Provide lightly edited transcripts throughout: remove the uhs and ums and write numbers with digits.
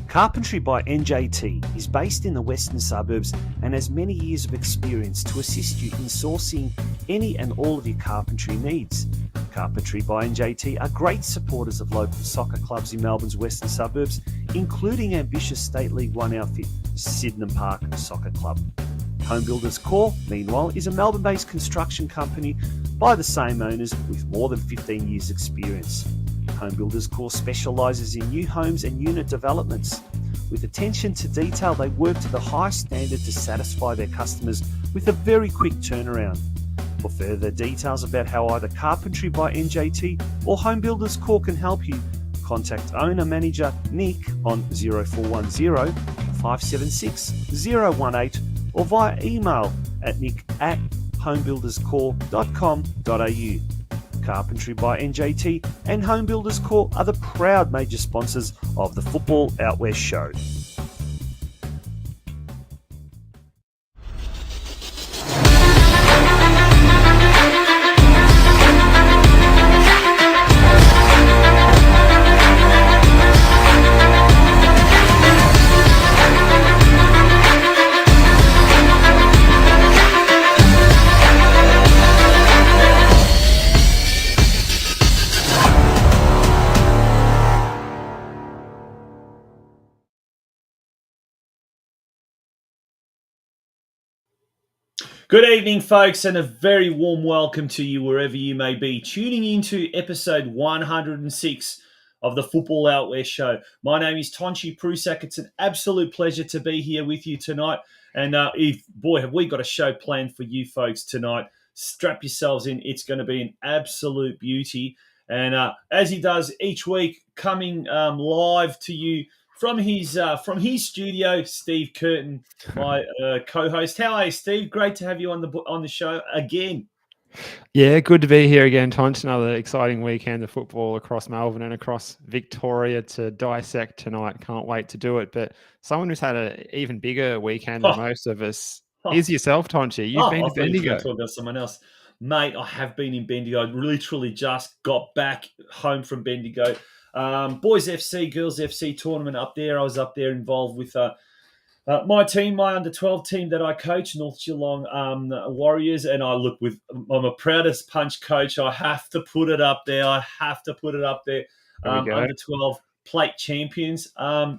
Carpentry by NJT is based in the western suburbs and has many years of experience to assist you in sourcing any and all of your carpentry needs. Carpentry by NJT are great supporters of local soccer clubs in Melbourne's western suburbs, including ambitious State League One outfit, Sydenham Park Soccer Club. Home Builders Corp, meanwhile, is a Melbourne-based construction company by the same owners with more than 15 years' experience. Home Builders Corp specialises in new homes and unit developments. With attention to detail, they work to the highest standard to satisfy their customers with a very quick turnaround. For further details about how either Carpentry by NJT or Home Builders Corp can help you, contact owner-manager Nick on 0410 576 018 or via email at nick@homebuilderscorp.com.au. Carpentry by NJT and Home Builders Corp are the proud major sponsors of the Football Out West show. Good evening, folks, and a very warm welcome to you wherever you may be tuning into episode 106 of the Football Out West show. My name is Tonchi Prusak. It's an absolute pleasure to be here with you tonight. And have we got a show planned for you folks tonight. Strap yourselves in. It's going to be an absolute beauty. And as he does each week, coming live to you from his studio, Steve Curtin, my co-host. How are you, Steve? Great to have you on the show again. Yeah, good to be here again, Tonch. Another exciting weekend of football across Melbourne and across Victoria to dissect tonight. Can't wait to do it. But someone who's had an even bigger weekend than most of us is yourself, Tonchi. You've been to Bendigo. I talk about someone else. Mate, I have been in Bendigo. I literally just got back home from Bendigo. Boys FC, Girls FC tournament up there. I was up there involved with my team, my under-12 team that I coach, North Geelong Warriors, and I'm a proudest punch coach. I have to put it up there. Under-12 plate champions.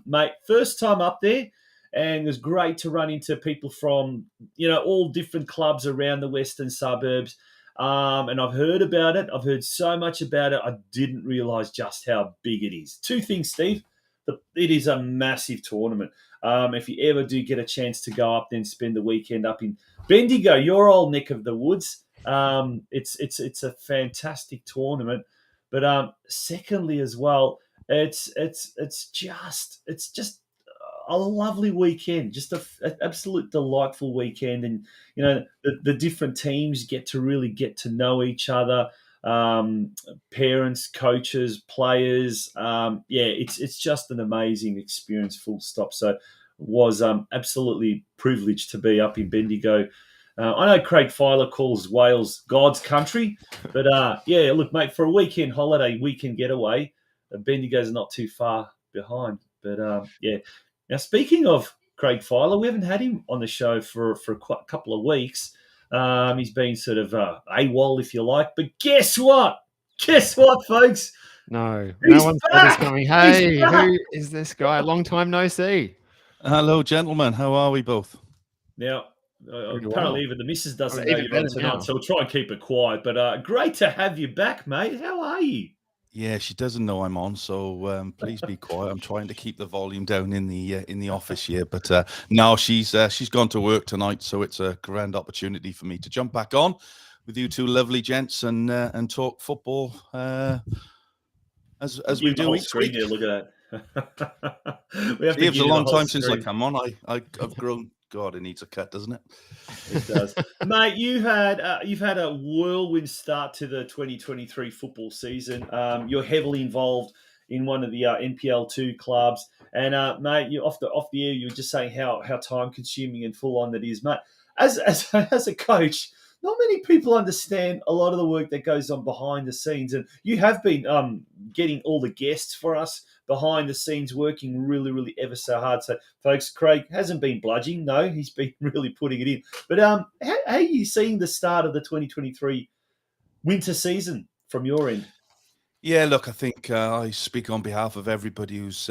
Mate, first time up there, and it was great to run into people from, all different clubs around the western suburbs. And I've heard about it. I've heard so much about it. I didn't realise just how big it is. Two things, Steve. It is a massive tournament. If you ever do get a chance to go up there and spend the weekend up in Bendigo, your old neck of the woods, it's a fantastic tournament. But secondly, as well, it's just a lovely weekend, just an absolute delightful weekend. And, the different teams get to know each other, parents, coaches, players. It's just an amazing experience, full stop. So was absolutely privileged to be up in Bendigo. I know Craig Filer calls Wales God's country, but look, mate, for a weekend holiday, weekend getaway, Bendigo's not too far behind. But Now, speaking of Craig Filer, we haven't had him on the show for quite a couple of weeks. He's been sort of AWOL, if you like. But guess what? Folks? No one saw this coming. Hey, who is this guy? Long time no see. Hello, gentlemen. How are we both? Now, apparently even the missus doesn't know you're on tonight, so we'll try and keep it quiet. But great to have you back, mate. How are you? Yeah, she doesn't know I'm on, so please be quiet. I'm trying to keep the volume down in the office here, but now she's gone to work tonight, so it's a grand opportunity for me to jump back on with you two lovely gents and talk football as we do each week. Here, look at that. It was a long time since I come on. I've grown. God, it needs a cut, doesn't it? It does. Mate, you've had a whirlwind start to the 2023 football season. You're heavily involved in one of the NPL2 clubs. And mate, you off the air, you were just saying how time consuming and full on that is, mate. As a coach, not many people understand a lot of the work that goes on behind the scenes. And you have been getting all the guests for us behind the scenes, working really, really ever so hard. So, folks, Craig hasn't been bludging. No, he's been really putting it in. But how are you seeing the start of the 2023 winter season from your end? Yeah, look, I think I speak on behalf of everybody who's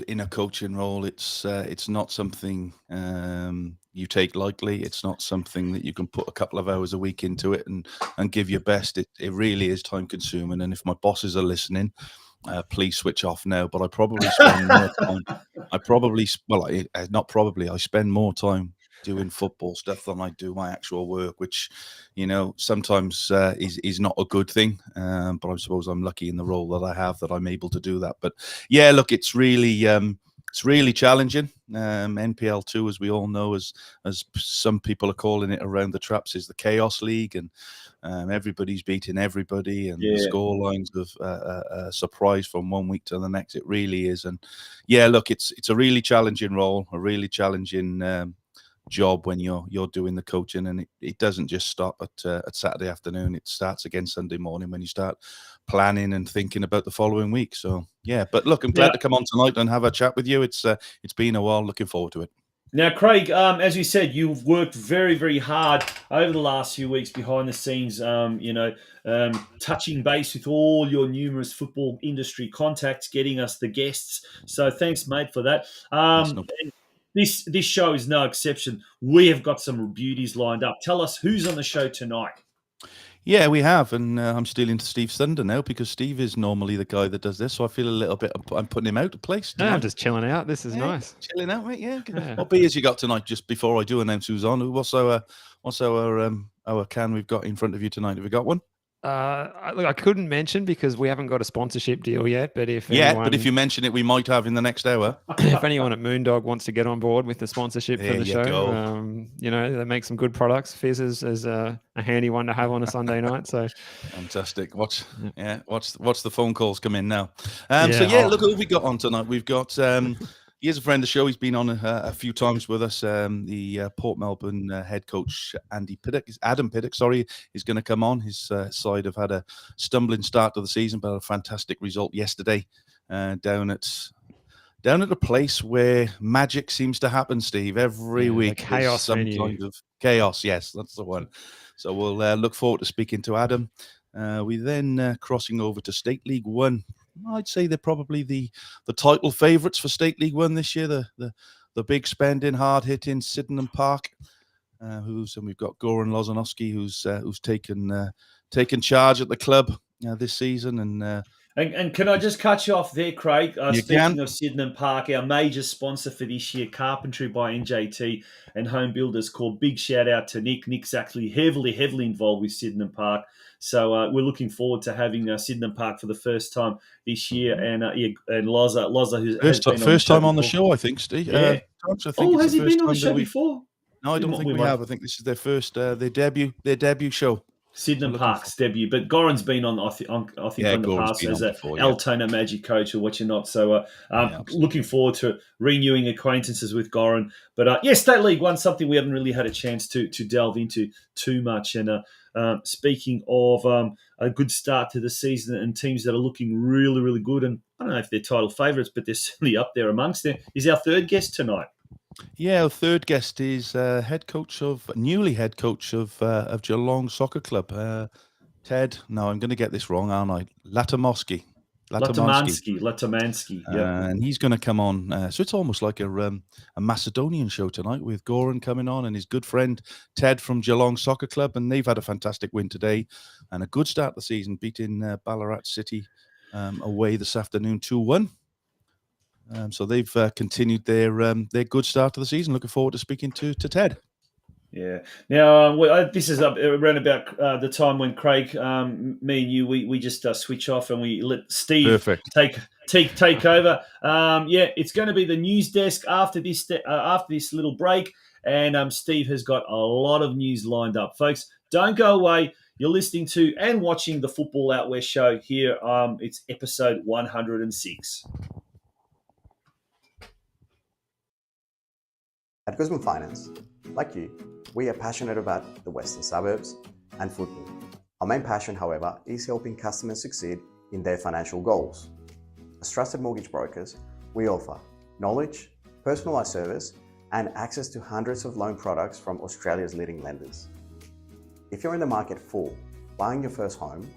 in a coaching role. It's not something you take lightly. It's not something that you can put a couple of hours a week into it and give your best. It really is time consuming. And if my bosses are listening, please switch off now. But I probably spend more time. I spend more time doing football stuff than I do my actual work, which, sometimes is not a good thing. But I suppose I'm lucky in the role that I have that I'm able to do that. But yeah, look, it's really challenging. NPL2, as we all know, as some people are calling it around the traps, is the Chaos League, and everybody's beating everybody, and the score lines of surprise from one week to the next. It really is. And yeah, look, it's a really challenging role, a really challenging job when you're doing the coaching, and it doesn't just stop at Saturday afternoon. It starts again Sunday morning when you start planning and thinking about the following week. So yeah, but look, I'm glad to come on tonight and have a chat with you. It's been a while. Looking forward to it. Now, Craig, as you said, you've worked very, very hard over the last few weeks behind the scenes, touching base with all your numerous football industry contacts, getting us the guests. So thanks, mate, for that. This show is no exception. We have got some beauties lined up. Tell us who's on the show tonight. Yeah, we have, and I'm stealing Steve's thunder now because Steve is normally the guy that does this, so I feel a little bit I'm putting him out of place. No, I'm just chilling out. This is nice. Chilling out, mate. Yeah. What beers you got tonight? Just before I do announce who's on, what's our can we've got in front of you tonight? Have we got one? I couldn't mention because we haven't got a sponsorship deal yet. But if you mention it, we might have in the next hour. If anyone at Moondog wants to get on board with the sponsorship for the show, they make some good products. Fizz is a handy one to have on a Sunday night. So fantastic. Watch the phone calls come in now. Look who we got on tonight. We've got. He is a friend of the show. He's been on a few times with us. The Port Melbourne head coach, Adam Piddock, is going to come on. His side have had a stumbling start to the season, but a fantastic result yesterday down at a place where magic seems to happen, Steve. Every week, chaos, some kind of chaos. Yes, that's the one. So we'll look forward to speaking to Adam. We then crossing over to State League One. I'd say they're probably the title favourites for State League One this year. The big spending, hard hitting Sydenham Park. And we've got Goran Lozanowski who's taken charge at the club this season. And can I just cut you off there, Craig? Speaking of Sydenham Park, our major sponsor for this year, Carpentry by NJT and Home Builders Corp. Big shout out to Nick. Nick's actually heavily involved with Sydenham Park. So we're looking forward to having Sydenham Park for the first time this year. And Loza, who's first time on the show, I think, Steve. Yeah. Has he been on the show before? No, I don't think we have. I think this is their first, their debut show. Sydenham Park's debut, but Goran's been on, I think, on the past as a Altona Magic coach or what you're not. So looking forward to renewing acquaintances with Goran. But State League One, something we haven't really had a chance to delve into too much. And speaking of a good start to the season and teams that are looking really, really good, and I don't know if they're title favourites, but they're certainly up there amongst them, is our third guest tonight. Yeah, our third guest is newly head coach of Geelong Soccer Club, Ted. No, I'm going to get this wrong, aren't I? Latomansky. Yeah. And he's going to come on. So it's almost like a Macedonian show tonight with Goran coming on and his good friend Ted from Geelong Soccer Club, and they've had a fantastic win today and a good start to the season, beating Ballarat City away this afternoon 2-1. So they've continued their good start to the season. Looking forward to speaking to Ted. Yeah. Now, this is around about the time when Craig, me and you, we just switch off and we let Steve take over. It's going to be the news desk after this little break, and Steve has got a lot of news lined up, folks. Don't go away. You're listening to and watching the Football Out West show here. It's episode 106. At Guzman Finance, like you, we are passionate about the western suburbs and football. Our main passion, however, is helping customers succeed in their financial goals. As trusted mortgage brokers, we offer knowledge, personalised service, and access to hundreds of loan products from Australia's leading lenders. If you're in the market for buying your first home,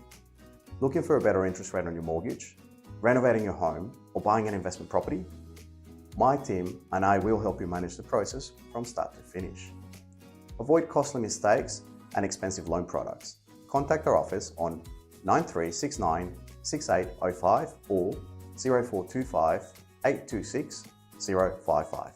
looking for a better interest rate on your mortgage, renovating your home, or buying an investment property, my team and I will help you manage the process from start to finish. Avoid costly mistakes and expensive loan products. Contact our office on 9369 6805 or 0425 826 055.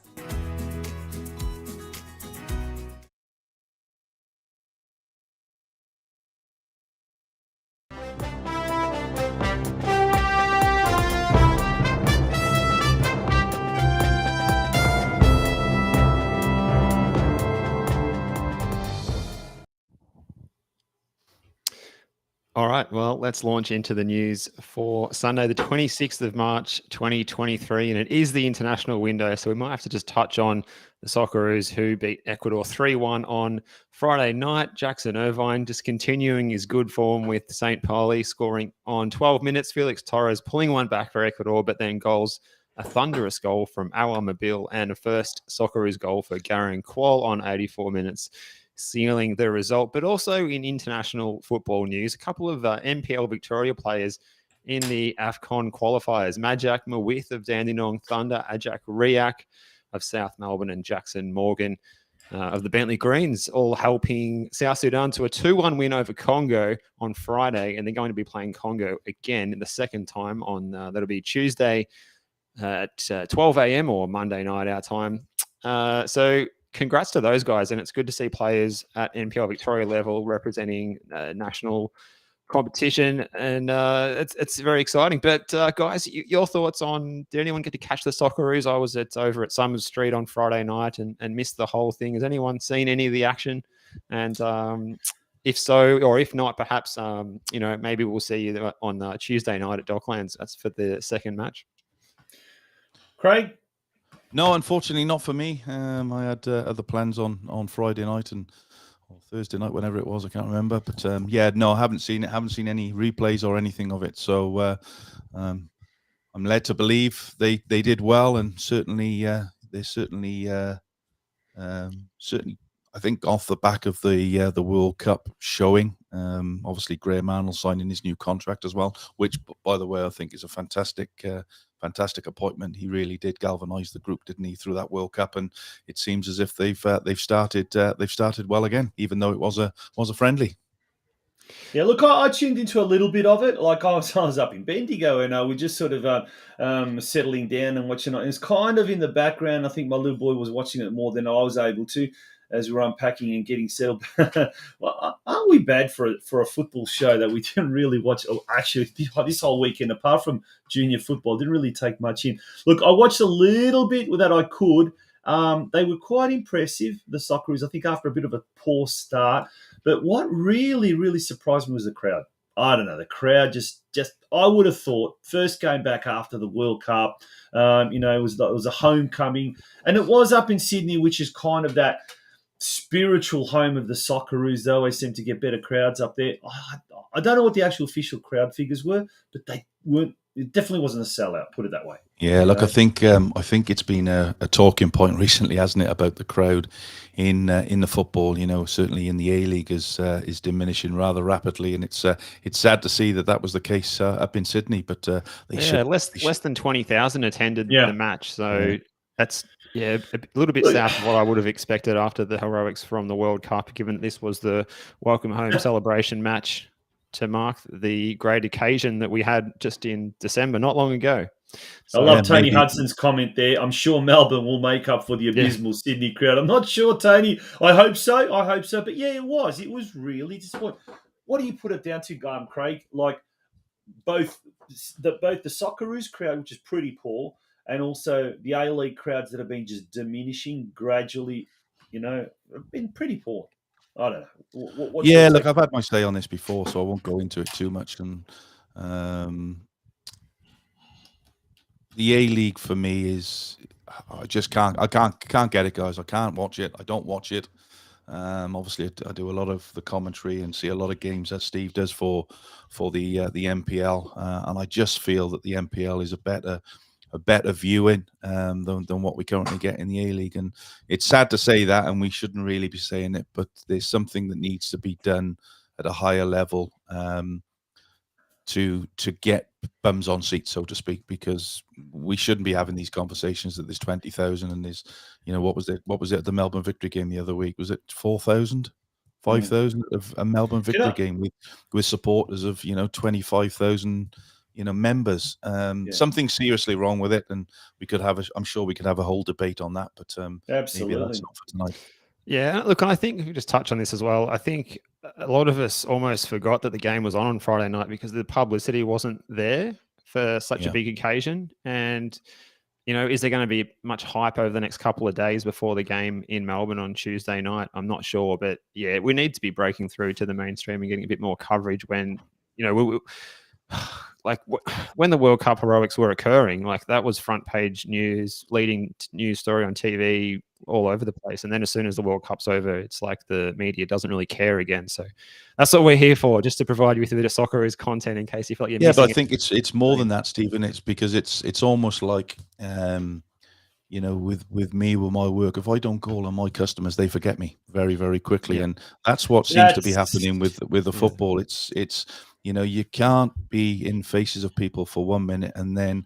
All right, well, let's launch into the news for Sunday, the 26th of March, 2023, and it is the international window, so we might have to just touch on the Socceroos who beat Ecuador 3-1 on Friday night. Jackson Irvine just continuing his good form with St. Pauli, scoring on 12 minutes. Felix Torres pulling one back for Ecuador, but then goals, a thunderous goal from Awar Mabil and a first Socceroos goal for Garen Qual on 84 minutes. Sealing the result. But also in international football news, a couple of NPL Victoria players in the AFCON qualifiers. Majak Mawith of Dandenong Thunder, Ajak Riak of South Melbourne, and Jackson Morgan of the Bentley Greens, all helping South Sudan to a 2-1 win over Congo on Friday. And they're going to be playing Congo again the second time on that'll be Tuesday at 12 a.m. or Monday night our time. So congrats to those guys, and it's good to see players at NPL Victoria level representing national competition, and it's very exciting. But guys, your thoughts on, did anyone get to catch the Socceroos? I was over at Summers Street on Friday night and missed the whole thing. Has anyone seen any of the action? And if so, or if not, perhaps maybe we'll see you on Tuesday night at Docklands. That's for the second match. Craig? No, unfortunately not for me. I had other plans on Friday night or Thursday night, whenever it was. I can't remember. But I haven't seen it. Haven't seen any replays or anything of it. So I'm led to believe they did well, and certainly I think off the back of the World Cup showing. Obviously Graham Arnold signing his new contract as well, which, by the way, I think is a fantastic appointment. He really did galvanise the group, didn't he, through that World Cup? And it seems as if they've started well again, even though it was a friendly. Yeah, look, I tuned into a little bit of it. Like I was up in Bendigo, and we just sort of settling down and watching it. It's kind of in the background. I think my little boy was watching it more than I was able to, as we were unpacking and getting settled. Well, aren't we bad for a football show that we didn't really watch? Oh, actually, this whole weekend, apart from junior football, didn't really take much in. Look, I watched a little bit that I could. They were quite impressive, the Socceroos, I think, after a bit of a poor start. But what really, really surprised me was the crowd. I don't know, the crowd just I would have thought, first game back after the World Cup, it was a homecoming. And it was up in Sydney, which is kind of that spiritual home of the Socceroos. They always seem to get better crowds up there. I don't know what the actual official crowd figures were, but they weren't. It definitely wasn't a sellout, put it that way. Yeah, look, I think it's been a talking point recently, hasn't it, about the crowd in the football. Certainly in the A-League is diminishing rather rapidly, and it's sad to see that was the case up in Sydney. But less than 20,000 attended the match, so that's a little bit south of what I would have expected after the heroics from the World Cup, given that this was the welcome home celebration match to mark the great occasion that we had just in December, not long ago. So, I love Tony Hudson's comment there. I'm sure Melbourne will make up for the abysmal Sydney crowd. I'm not sure, Tony. I hope so. But yeah, it was really disappointing. What do you put it down to, Craig? Like both the Socceroos crowd, which is pretty poor, and also the A-League crowds that have been just diminishing gradually, have been pretty poor. I don't know. What's Yeah, your look, take? I've had my say on this before, so I won't go into it too much. And the A League for me is, I just can't get it, guys. I can't watch it. I don't watch it. Obviously, I do a lot of the commentary and see a lot of games that Steve does for the MPL, and I just feel that the MPL is a better viewing than what we currently get in the A League. And it's sad to say that, and we shouldn't really be saying it, but there's something that needs to be done at a higher level to get bums on seats, so to speak, because we shouldn't be having these conversations that there's 20,000 and there's, what was it at the Melbourne Victory game the other week? Was it 4,000? 5,000 of a Melbourne Victory game with supporters of 25,000 members. Something seriously wrong with it, and we could have I'm sure we could have a whole debate on that, but Absolutely. maybe that's not for tonight. Yeah, look, I think if we just touch on this as well, I think a lot of us almost forgot that the game was on Friday night because the publicity wasn't there for such a big occasion. And, is there going to be much hype over the next couple of days before the game in Melbourne on Tuesday night? I'm not sure. But, yeah, we need to be breaking through to the mainstream and getting a bit more coverage when, when the World Cup heroics were occurring, like that was front page news, leading news story on TV all over the place. And then as soon as the World Cup's over, it's like the media doesn't really care again. So that's what we're here for, just to provide you with a bit of Socceroos content in case you feel like you're missing. But I think it's more than that, Stephen. It's because it's almost like with me, with my work, if I don't call on my customers, they forget me very, very quickly. And that's what seems to be happening with the football. It's you can't be in faces of people for 1 minute and then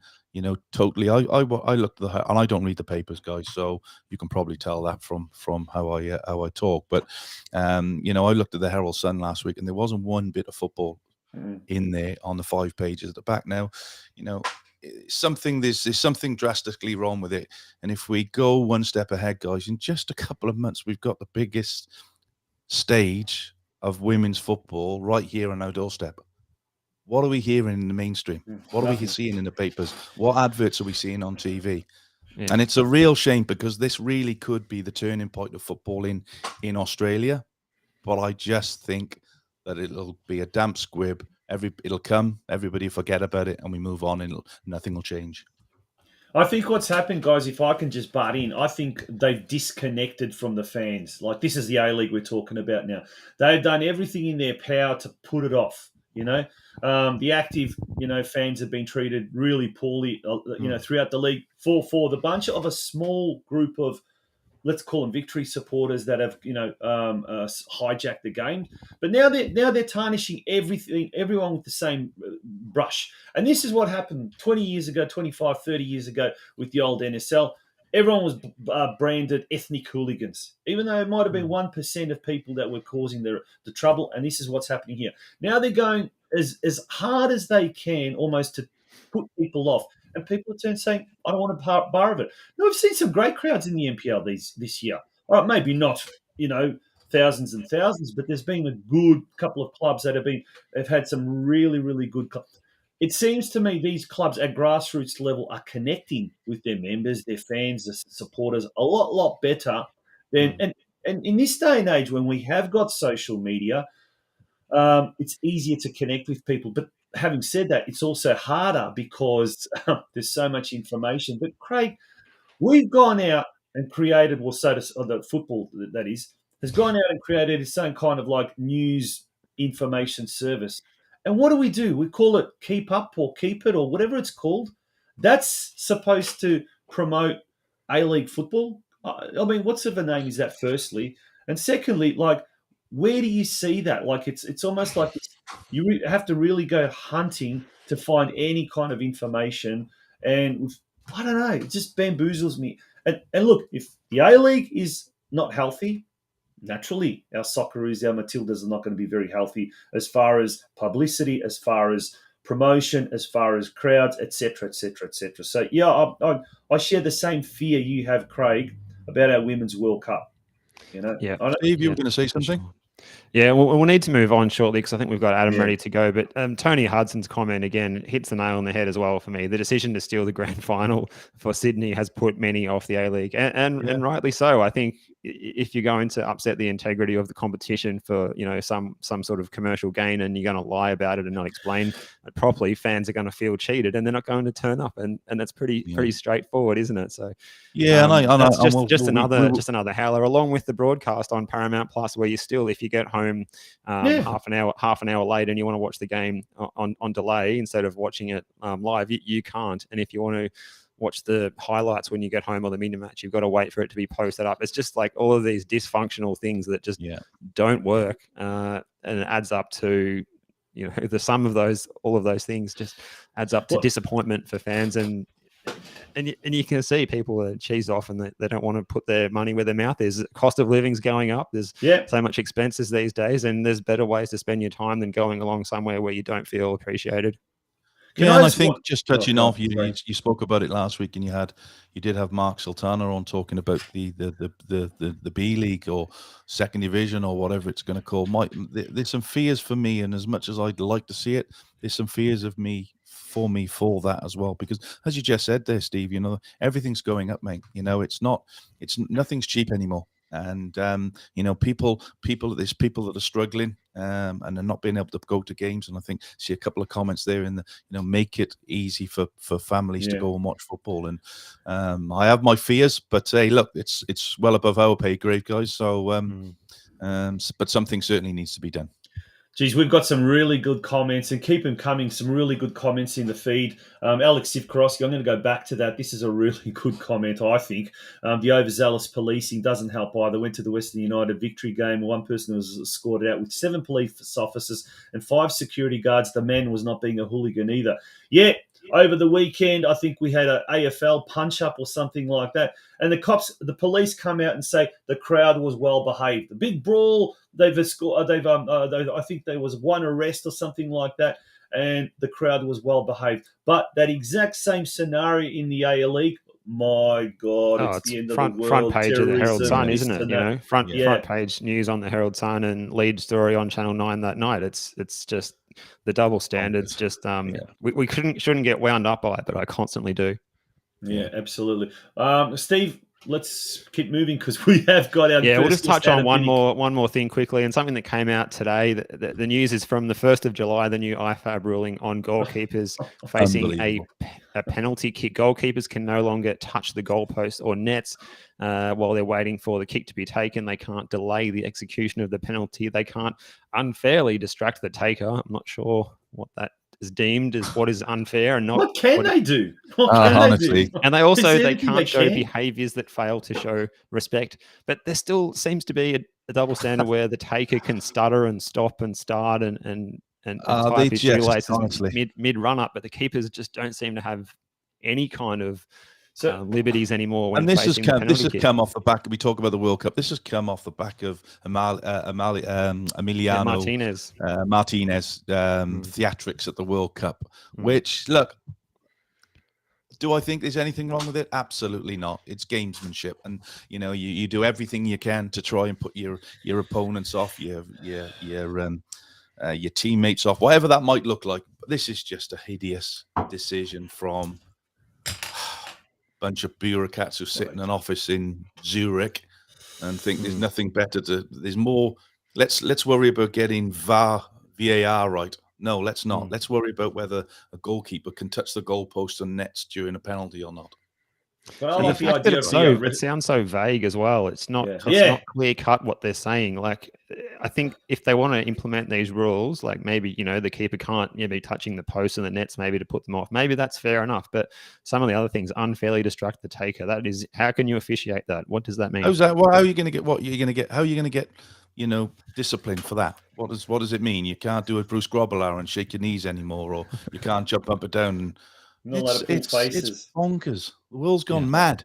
totally. I looked at and I don't read the papers, guys, so you can probably tell that from how I talk. But I looked at the Herald Sun last week and there wasn't one bit of football in there on the 5 pages at the back. Now, there's something drastically wrong with it. And if we go one step ahead, guys, in just a couple of months, we've got the biggest stage of women's football right here on our doorstep. What are we hearing in the mainstream? What are we seeing in the papers? What adverts are we seeing on TV? Yeah. And it's a real shame because this really could be the turning point of football in Australia. But I just think that it'll be a damp squib. It'll come, everybody forget about it, and we move on, and nothing will change. I think what's happened, guys, if I can just butt in, I think they've disconnected from the fans. Like, this is the A-League we're talking about now. They've done everything in their power to put it off, The active, fans have been treated really poorly, throughout the league for the bunch of a small group of, let's call them victory supporters that have, hijacked the game. But now they're tarnishing everyone with the same brush. And this is what happened 20 years ago, 25, 30 years ago with the old NSL. Everyone was branded ethnic hooligans, even though it might have been 1% of people that were causing the trouble. And this is what's happening here. Now they're going as hard as they can almost to put people off. And people are saying, I don't want a bar of it. No, we've seen some great crowds in the MPL this year. All right, maybe not, thousands and thousands, but there's been a good couple of clubs that have had some really, really good clubs. It seems to me these clubs at grassroots level are connecting with their members, their fans, their supporters a lot better than and in this day and age when we have got social media, it's easier to connect with people. But having said that, it's also harder because there's so much information. But Craig, we've gone out and created, the football that is, has gone out and created its own kind of like news information service. And what do? We call it Keep Up or Keep It or whatever it's called. That's supposed to promote A-League football. I mean, what sort of a name is that, firstly? And secondly, like, where do you see that? Like, it's almost like you have to really go hunting to find any kind of information. And I don't know, it just bamboozles me. And look, if the A-League is not healthy, naturally, our Socceroos, our Matildas are not going to be very healthy as far as publicity, as far as promotion, as far as crowds, etc., etc., etc. So, yeah, I share the same fear you have, Craig, about our Women's World Cup. Yeah. Steve, you were going to say something? Yeah, we'll need to move on shortly because I think we've got Adam ready to go. But Tony Hudson's comment, again, hits the nail on the head as well for me. The decision to steal the grand final for Sydney has put many off the A-League, and rightly so. I think, if you're going to upset the integrity of the competition for, you know, some sort of commercial gain, and you're going to lie about it and not explain it properly, fans are going to feel cheated and they're not going to turn up, and that's pretty straightforward, isn't it? So that's just another howler, along with the broadcast on Paramount Plus, where you still, if you get home half an hour late and you want to watch the game on delay instead of watching it live, you can't. And if you want to watch the highlights when you get home or the mini match, you've got to wait for it to be posted up. It's just like all of these dysfunctional things that just don't work, and it adds up to, you know, the sum of all of those things just adds up to disappointment for fans, and you can see people are cheesed off, and they don't want to put their money where their mouth is. Cost of living's going up. There's so much expenses these days, and there's better ways to spend your time than going along somewhere where you don't feel appreciated. And I think just touching off, you spoke about it last week, and you did have Mark Sultana on talking about the B League or second division or whatever it's going to call. There's some fears for me, and as much as I'd like to see it, there's some fears of me for that as well, because as you just said there, Steve, you know, everything's going up, mate. You know, nothing's cheap anymore. And you know, there's people that are struggling and are not being able to go to games. And I think see a couple of comments there in the, you know, make it easy for families to go and watch football. And I have my fears, but hey, look, it's well above our pay grade, guys. So but something certainly needs to be done. Geez, we've got some really good comments, and keep them coming. Some really good comments in the feed. Alex Sivkorowski, I'm going to go back to that. This is a really good comment, I think. The overzealous policing doesn't help either. Went to the Western United victory game. One person was escorted out with 7 police officers and 5 security guards. The man was not being a hooligan either. Yeah, over the weekend, I think we had an AFL punch-up or something like that. And the police come out and say the crowd was well behaved. The big brawl, I think there was 1 arrest or something like that, and the crowd was well behaved. But that exact same scenario in the A League, my God, it's the end of the world. Front page of the Herald Sun, isn't it? You know, front page news on the Herald Sun and lead story on Channel 9 that night. It's just the double standards. Just we shouldn't get wound up by it, but I constantly do. Yeah, absolutely. Steve, let's keep moving because we have got our we'll just touch on one more thing quickly, and something that came out today. The news is from the 1st of July, the new IFAB ruling on goalkeepers facing a penalty kick. Goalkeepers can no longer touch the goalpost or nets while they're waiting for the kick to be taken. They can't delay the execution of the penalty. They can't unfairly distract the taker. I'm not sure what that is deemed as what is unfair and not. What can they do? Honestly, and they can't show behaviours that fail to show respect. But there still seems to be a double standard where the taker can stutter and stop and start and tie his shoelaces mid run up, but the keepers just don't seem to have any kind of liberties anymore. When this has come off the back. We talk about the World Cup. This has come off the back of Emiliano Martinez theatrics at the World Cup. Which, look, do I think there's anything wrong with it? Absolutely not. It's gamesmanship, and you know you do everything you can to try and put your opponents off, your teammates off, whatever that might look like. But this is just a hideous decision from bunch of bureaucrats who sit in an office in Zurich and think there's nothing better there's more. Let's worry about getting VAR right. No, let's not. Let's worry about whether a goalkeeper can touch the goalpost and nets during a penalty or not. But I like the idea it sounds so vague as well. It's not not clear cut what they're saying. Like, I think if they want to implement these rules, like maybe, you know, the keeper can't be touching the post and the nets maybe to put them off. Maybe that's fair enough. But some of the other things, unfairly distract the taker. That is, how can you officiate that? What does that mean? How's that? Well, how are you going to get how are you going to get, you know, discipline for that? What does it mean? You can't do a Bruce Grobbelaar and shake your knees anymore, or you can't jump up and down and it's bonkers. The world's gone mad.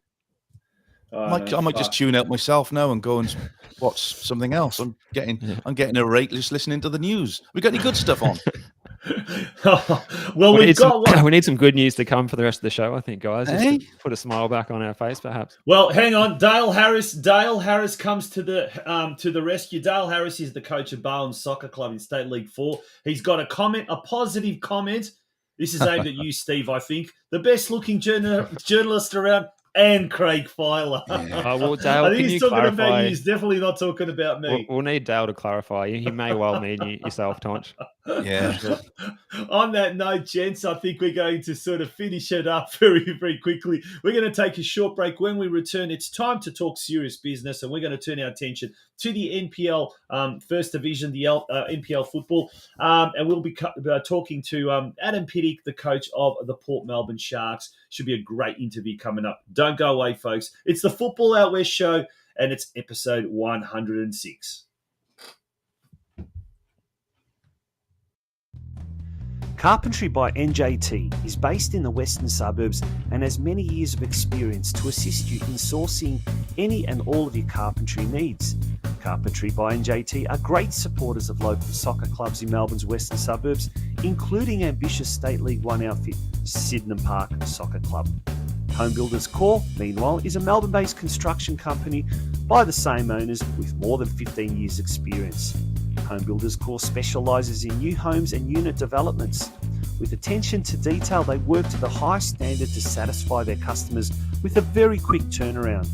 I might just tune out myself now and go and watch something else. I'm getting irate just listening to the news. We got any good stuff on? Well, we need some good news to come for the rest of the show, I think, guys. Just to put a smile back on our face, perhaps. Well, hang on. Dale Harris comes to the rescue. Dale Harris is the coach of Bowen Soccer Club in State League 4. He's got a positive comment. This is aimed at you, Steve, I think. The best-looking journalist around. and Craig Filer. Yeah. Well, Dale, I think can he's you talking clarify? about you. He's definitely not talking about me. We'll need Dale to clarify. He may well mean yourself, Tonch. Yeah. On that note, gents, I think we're going to sort of finish it up very, very quickly. We're going to take a short break. When we return, it's time to talk serious business, and we're going to turn our attention to the NPL First Division, the NPL football, and we'll be talking to Adam Pittick, the coach of the Port Melbourne Sharks. Should be a great interview coming up. Don't go away, folks. It's the Football Out West Show, and it's episode 106. Carpentry by NJT is based in the western suburbs and has many years of experience to assist you in sourcing any and all of your carpentry needs. Carpentry by NJT are great supporters of local soccer clubs in Melbourne's western suburbs, including ambitious State League One outfit, Sydenham Park Soccer Club. Home Builders Corp, meanwhile, is a Melbourne-based construction company by the same owners with more than 15 years' experience. Home Builders Corp specialises in new homes and unit developments. With attention to detail, they work to the highest standard to satisfy their customers with a very quick turnaround.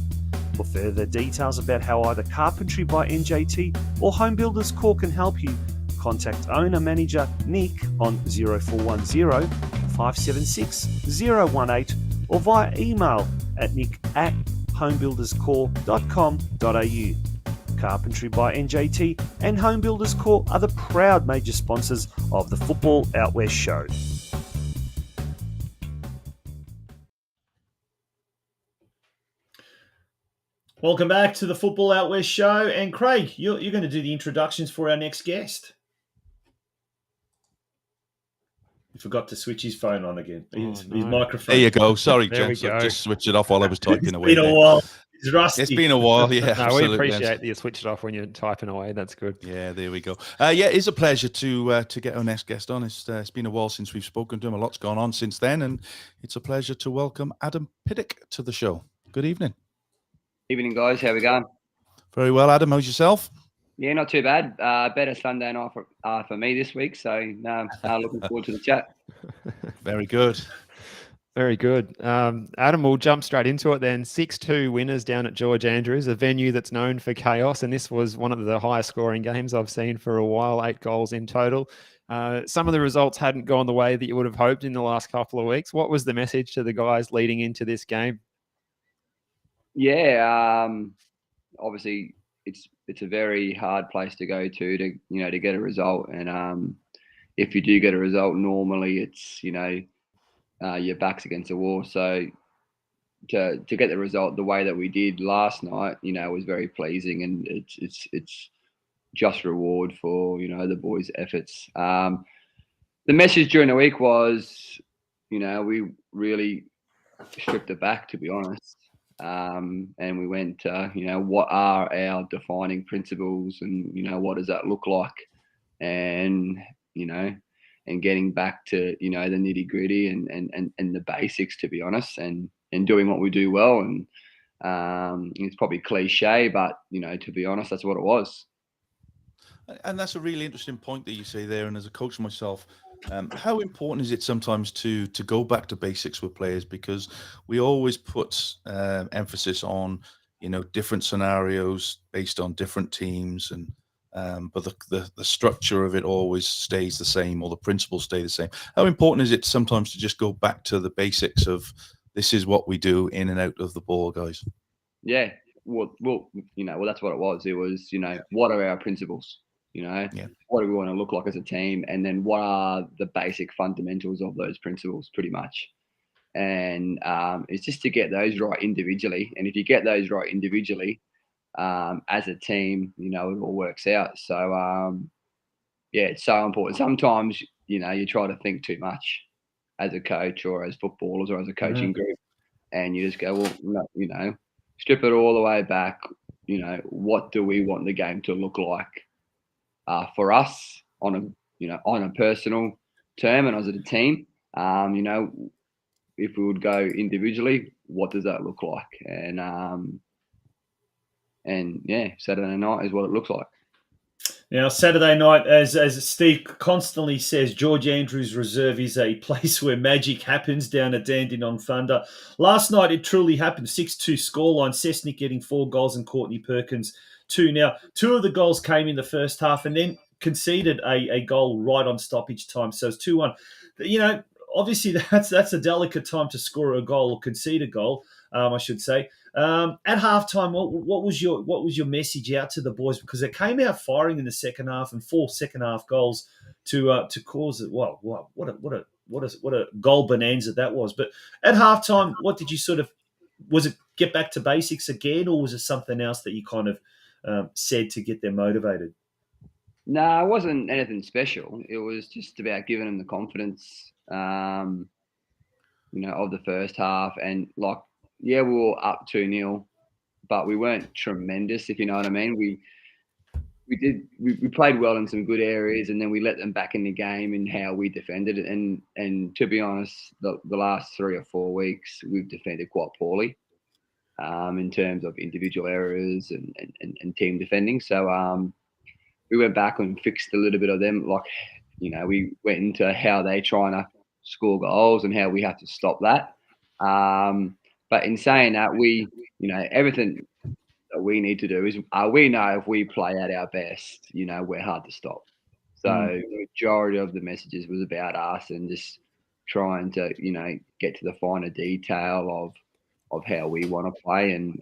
For further details about how either Carpentry by NJT or Home Builders Corp can help you, contact owner-manager Nick on 0410 576 018 or via email at nick@homebuilderscorp.com.au. Carpentry by NJT and Home Builders Corp are the proud major sponsors of the Football Out West Show. Welcome back to the Football Out West Show. And Craig, you're going to do the introductions for our next guest. He forgot to switch his phone on again. His microphone. There you go. Sorry, There we gents. I go. just switched it off while I was typing away. It's been a while. It's rusty. It's been a while, yeah. No, we absolutely. appreciate that you switch it off when you're typing away. That's good. Yeah, there we go. Yeah, it's a pleasure to get our next guest on. It's been a while since we've spoken to him. A lot's gone on since then, and it's a pleasure to welcome Adam Pittick to the show. Good evening. Evening, guys. How we going? Very well, Adam. How's yourself? Yeah, not too bad. Better Sunday night for me this week, so looking forward to the chat. Very good. Very good. Adam, we'll jump straight into it then. 6-2 winners down at George Andrews, a venue that's known for chaos, and this was one of the highest scoring games I've seen for a while, 8 goals in total. Some of the results hadn't gone the way that you would have hoped in the last couple of weeks. What was the message to the guys leading into this game? Yeah, obviously it's a very hard place to go to get a result, and if you do get a result, normally it's your back's against the wall. So to get the result the way that we did last night, was very pleasing, and it's just reward for the boys' efforts. The message during the week was, we really stripped it back, to be honest. And we went, what are our defining principles, and what does that look like, and and getting back to the nitty gritty and the basics, to be honest, and doing what we do well. And it's probably cliche, but to be honest, that's what it was. And that's a really interesting point that you say there. And as a coach myself, how important is it sometimes to go back to basics with players? Because we always put emphasis on different scenarios based on different teams, and but the structure of it always stays the same, or the principles stay the same. How important is it sometimes to just go back to the basics of this is what we do in and out of the ball, guys? Yeah, well, that's what it was. It was, what are our principles? What do we want to look like as a team? And then what are the basic fundamentals of those principles, pretty much? And it's just to get those right individually. And if you get those right individually, as a team, it all works out. So, it's so important. Sometimes, you try to think too much as a coach, or as footballers, or as a coaching group, and you just go, well, strip it all the way back. What do we want the game to look like for us on a personal term, and as a team? If we would go individually, what does that look like? And yeah, Saturday night is what it looks like. Now, Saturday night, as Steve constantly says, George Andrews Reserve is a place where magic happens down at Dandenong Thunder. Last night, it truly happened. 6-2 scoreline. Cessnick getting 4 goals and Courtney Perkins 2. Now, 2 of the goals came in the first half and then conceded a goal right on stoppage time. So it's 2-1. You know, obviously that's a delicate time to score a goal or concede a goal, I should say. At halftime, what was your message out to the boys? Because they came out firing in the second half and 4 second half goals to cause it. Well, what a goal bonanza that was. But at halftime, what did you was it get back to basics again, or was it something else that you kind of said to get them motivated? No, it wasn't anything special. It was just about giving them the confidence, of the first half. And we were up 2-0, but we weren't tremendous, if you know what I mean. We played well in some good areas, and then we let them back in the game in how we defended it. And to be honest, the last 3 or 4 weeks we've defended quite poorly, in terms of individual errors and team defending. So we went back and fixed a little bit of them. We went into how they trying to score goals and how we have to stop that. But in saying that, everything that we need to do is we know if we play at our best, we're hard to stop. So the majority of the messages was about us and just trying to, get to the finer detail of how we want to play and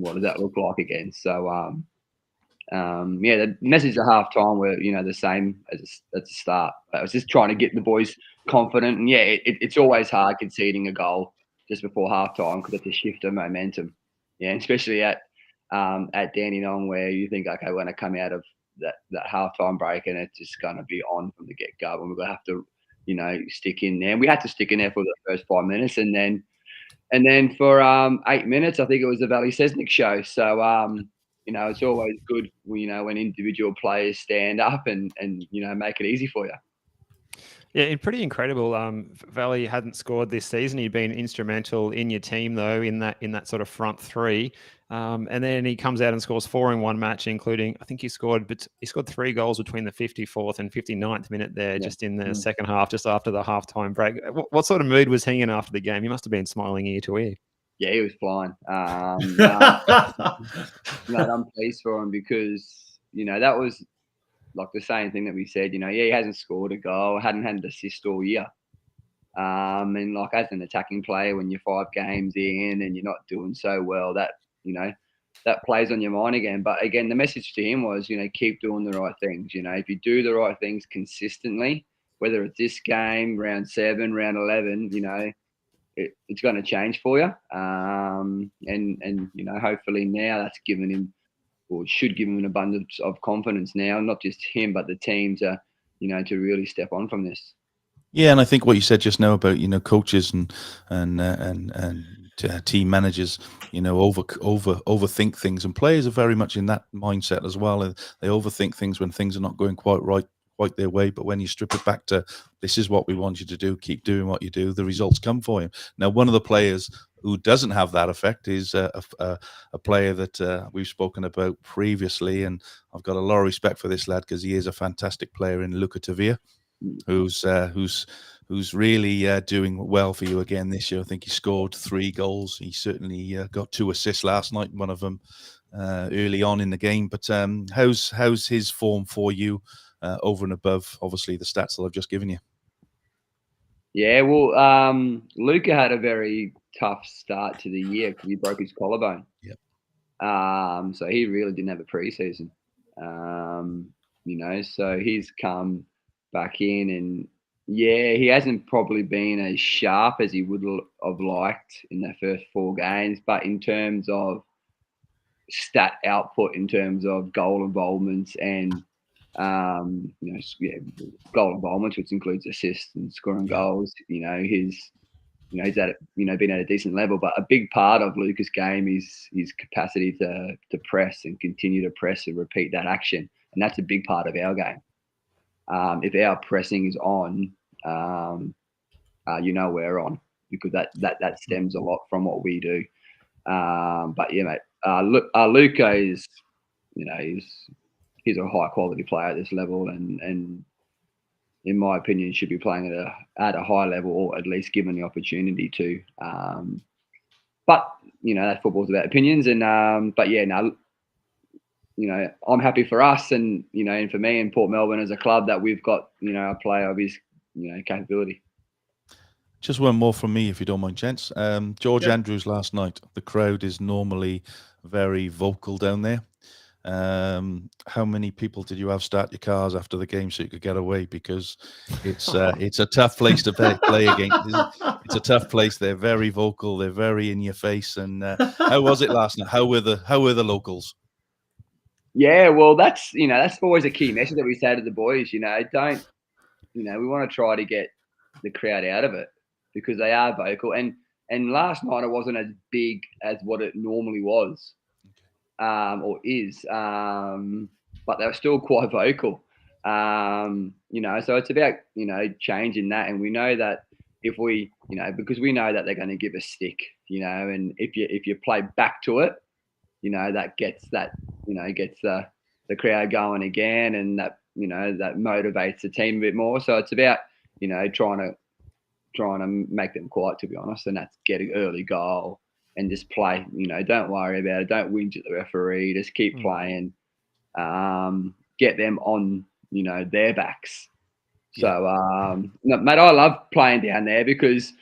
what does that look like again. So, the message at half time were, the same as at the start. I was just trying to get the boys confident. And it's always hard conceding a goal just before half time because it's a shift of momentum. Yeah, especially at Dandenong where you think, okay, when I come out of that halftime break and it's just going to be on from the get-go and we're going to have to, stick in there. And we had to stick in there for the first 5 minutes and then for 8 minutes, I think it was the Valley Cessnick show. So, it's always good, when individual players stand up and make it easy for you. Yeah, pretty incredible. Valley hadn't scored this season. He'd been instrumental in your team, though, in that sort of front three. And then he comes out and scores 4 in one match, including, I think he scored 3 goals between the 54th and 59th minute there, just in the second half, just after the halftime break. What sort of mood was he in after the game? He must have been smiling ear to ear. Yeah, he was flying. I'm pleased for him because, that was like the same thing that we said, he hasn't scored a goal, hadn't had an assist all year. And as an attacking player, when you're 5 games in and you're not doing so well, that, that plays on your mind again. But again, the message to him was, keep doing the right things. If you do the right things consistently, whether it's this game, round 7, round 11, it's going to change for you. And hopefully now that's given him, or should give him, an abundance of confidence now, not just him, but the team to really step on from this. Yeah, and I think what you said just now about coaches and team managers, overthink things, and players are very much in that mindset as well. They overthink things when things are not going quite their way. But when you strip it back to, this is what we want you to do, keep doing what you do, the results come for you. Now, one of the players who doesn't have that effect is a player that we've spoken about previously, and I've got a lot of respect for this lad because he is a fantastic player in Luca Tavia, who's really doing well for you again this year. I think he scored 3 goals. He certainly got 2 assists last night, one of them early on in the game. But how's his form for you over and above, obviously, the stats that I've just given you? Yeah, well, Luca had a very tough start to the year because he broke his collarbone. Yep. So he really didn't have a preseason. So he's come back in and he hasn't probably been as sharp as he would have liked in the first 4 games. But in terms of stat output, in terms of goal involvements and goal involvements, which includes assists and scoring goals. He's at been at a decent level. But a big part of Luca's game is his capacity to press and continue to press and repeat that action, and that's a big part of our game. If our pressing is on, we're on, because that stems a lot from what we do. But yeah, mate, Luca is, he's a high quality player at this level, and in my opinion, should be playing at a high level, or at least given the opportunity to. But that football's about opinions, and but yeah, no. I'm happy for us, and and for me and Port Melbourne as a club that we've got a player of his capability. Just one more from me, if you don't mind, gents. George Andrews last night. The crowd is normally very vocal down there. How many people did you have start your cars after the game so you could get away? Because it's a tough place to play against. It's a tough place. They're very vocal. They're very in your face. And how was it last night? How were the locals? Yeah, well, that's always a key message that we say to the boys. We want to try to get the crowd out of it because they are vocal. And last night it wasn't as big as what it normally was, or is, but they were still quite vocal. So it's about changing that, and we know that if we because we know that they're going to give us stick, and if you play back to it, that gets the crowd going again, and that that motivates the team a bit more. So it's about trying to make them quiet, to be honest, and that's get an early goal and just play. Don't worry about it. Don't whinge at the referee. Just keep playing. Get them on their backs. So mate, I love playing down there because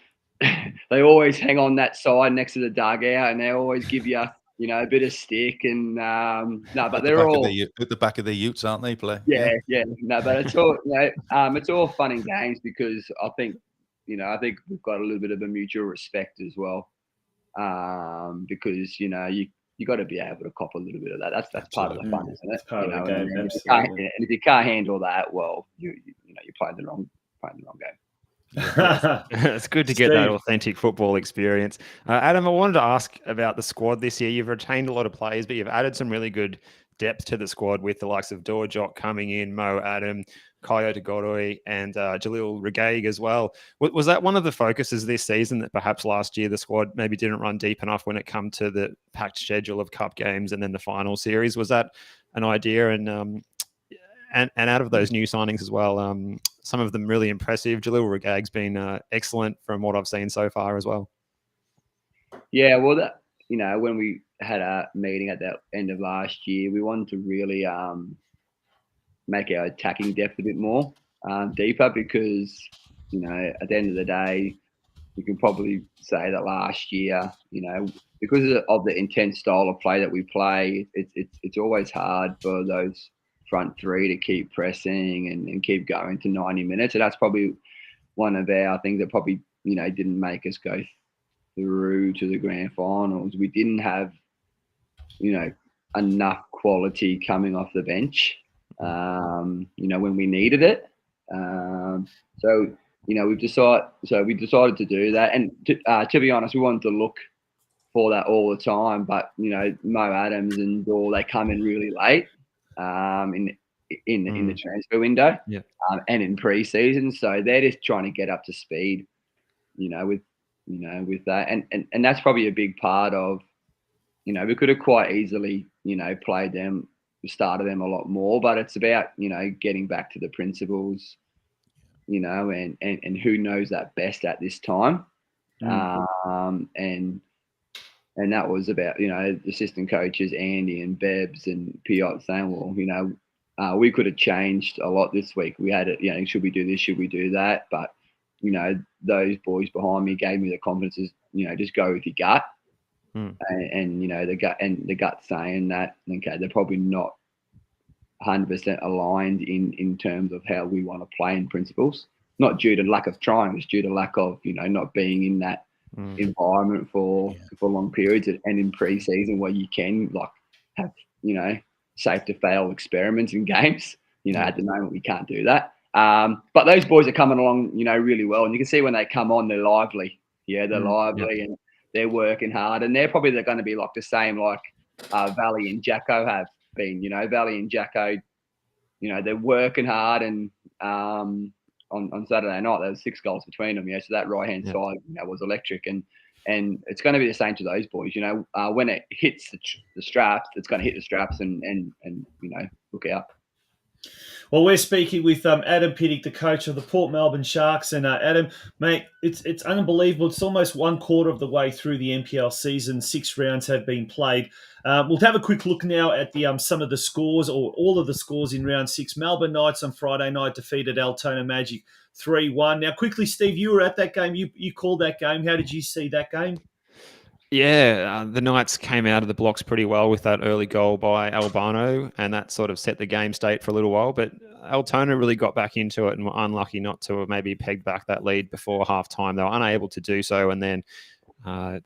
they always hang on that side next to the dugout, and they always give you a bit of stick, and but they're all at the back of their utes, aren't they? Play. Yeah. No, but it's all it's all fun and games because I think we've got a little bit of a mutual respect as well, because you got to be able to cop a little bit of that. That's part of the fun, isn't it? It's part of the game. And Absolutely. if you can't handle that, well, you're playing the wrong game. It's good to get that authentic football experience. Adam, I wanted to ask about the squad this year. You've retained a lot of players, but you've added some really good depth to the squad with the likes of Dorjock coming in, Mo Adam, Coyote Godoy, and Jalil Regaig as well. Was that one of the focuses this season, that perhaps last year the squad maybe didn't run deep enough when it come to the packed schedule of cup games and then the final series? Was that an idea? And out of those new signings as well, some of them really impressive. Jalil Regaig's been excellent from what I've seen so far as well. Yeah, well, when we had a meeting at the end of last year, we wanted to really make our attacking depth a bit more deeper because, at the end of the day, you can probably say that last year, because of the intense style of play that we play, it's always hard for those front three to keep pressing and keep going to 90 minutes. And that's probably one of our things that probably, didn't make us go through to the grand finals. We didn't have, enough quality coming off the bench, when we needed it. So we decided to do that. And to be honest, we wanted to look for that all the time. But, Mo Adams and Dor, they come in really late. In the transfer window, and in pre-season, so they're just trying to get up to speed, with that, and that's probably a big part of, we could have quite easily, played them, started them a lot more, but it's about, getting back to the principles, and who knows that best at this time, and that was about, the assistant coaches, Andy and Bebs and Piot saying, well, we could have changed a lot this week. We had it, should we do this? Should we do that? But, those boys behind me gave me the confidence, just go with your gut. And the gut saying that, okay, they're probably not 100% aligned in terms of how we want to play in principles, not due to lack of trying, it's due to lack of, not being in that environment for long periods, and in pre-season where you can have safe to fail experiments in games. At the moment we can't do that, but those boys are coming along really well, and you can see when they come on they're lively. And they're working hard, and they're probably going to be like the same like Valley and Jacko have been. Valley and Jacko, they're working hard, and on Saturday night there was 6 goals between them. So that right hand side was electric, and it's going to be the same to those boys. When it hits the straps, it's going to hit the straps, and look out. Well, we're speaking with Adam Piddick, the coach of the Port Melbourne Sharks. And Adam, mate, it's unbelievable. It's almost one quarter of the way through the NPL season. 6 rounds have been played. We'll have a quick look now at the some of the scores, or all of the scores in round 6. Melbourne Knights on Friday night defeated Altona Magic 3-1. Now, quickly, Steve, you were at that game. You called that game. How did you see that game? Yeah, the Knights came out of the blocks pretty well with that early goal by Albano, and that sort of set the game state for a little while. But Altona really got back into it and were unlucky not to have maybe pegged back that lead before half-time. They were unable to do so, and then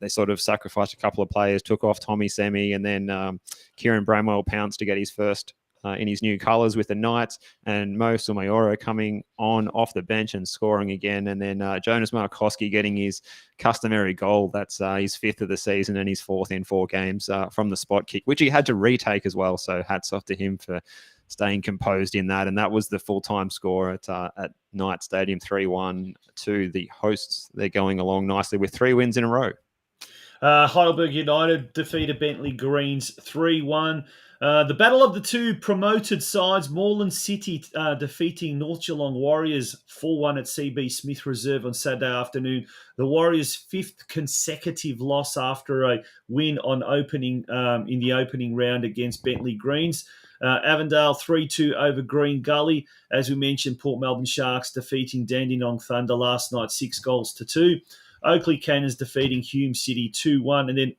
they sort of sacrificed a couple of players, took off Tommy Semi, and then Kieran Bramwell pounced to get his first in his new colours with the Knights, and Mo Sumayoro coming on off the bench and scoring again, and then Jonas Markowski getting his customary goal. That's his 5th of the season and his 4th in 4 games from the spot kick, which he had to retake as well, so hats off to him for staying composed in that. And that was the full-time score at Knight Stadium, 3-1 to the hosts. They're going along nicely with 3 wins in a row. Heidelberg United defeated Bentley Greens 3-1. The battle of the 2 promoted sides, Moreland City defeating North Geelong Warriors 4-1 at CB Smith Reserve on Saturday afternoon. The Warriors' 5th consecutive loss after a win on opening in the opening round against Bentley Greens. Avondale 3-2 over Green Gully. As we mentioned, Port Melbourne Sharks defeating Dandenong Thunder last night 6-2. Oakley Cannons defeating Hume City 2-1. And then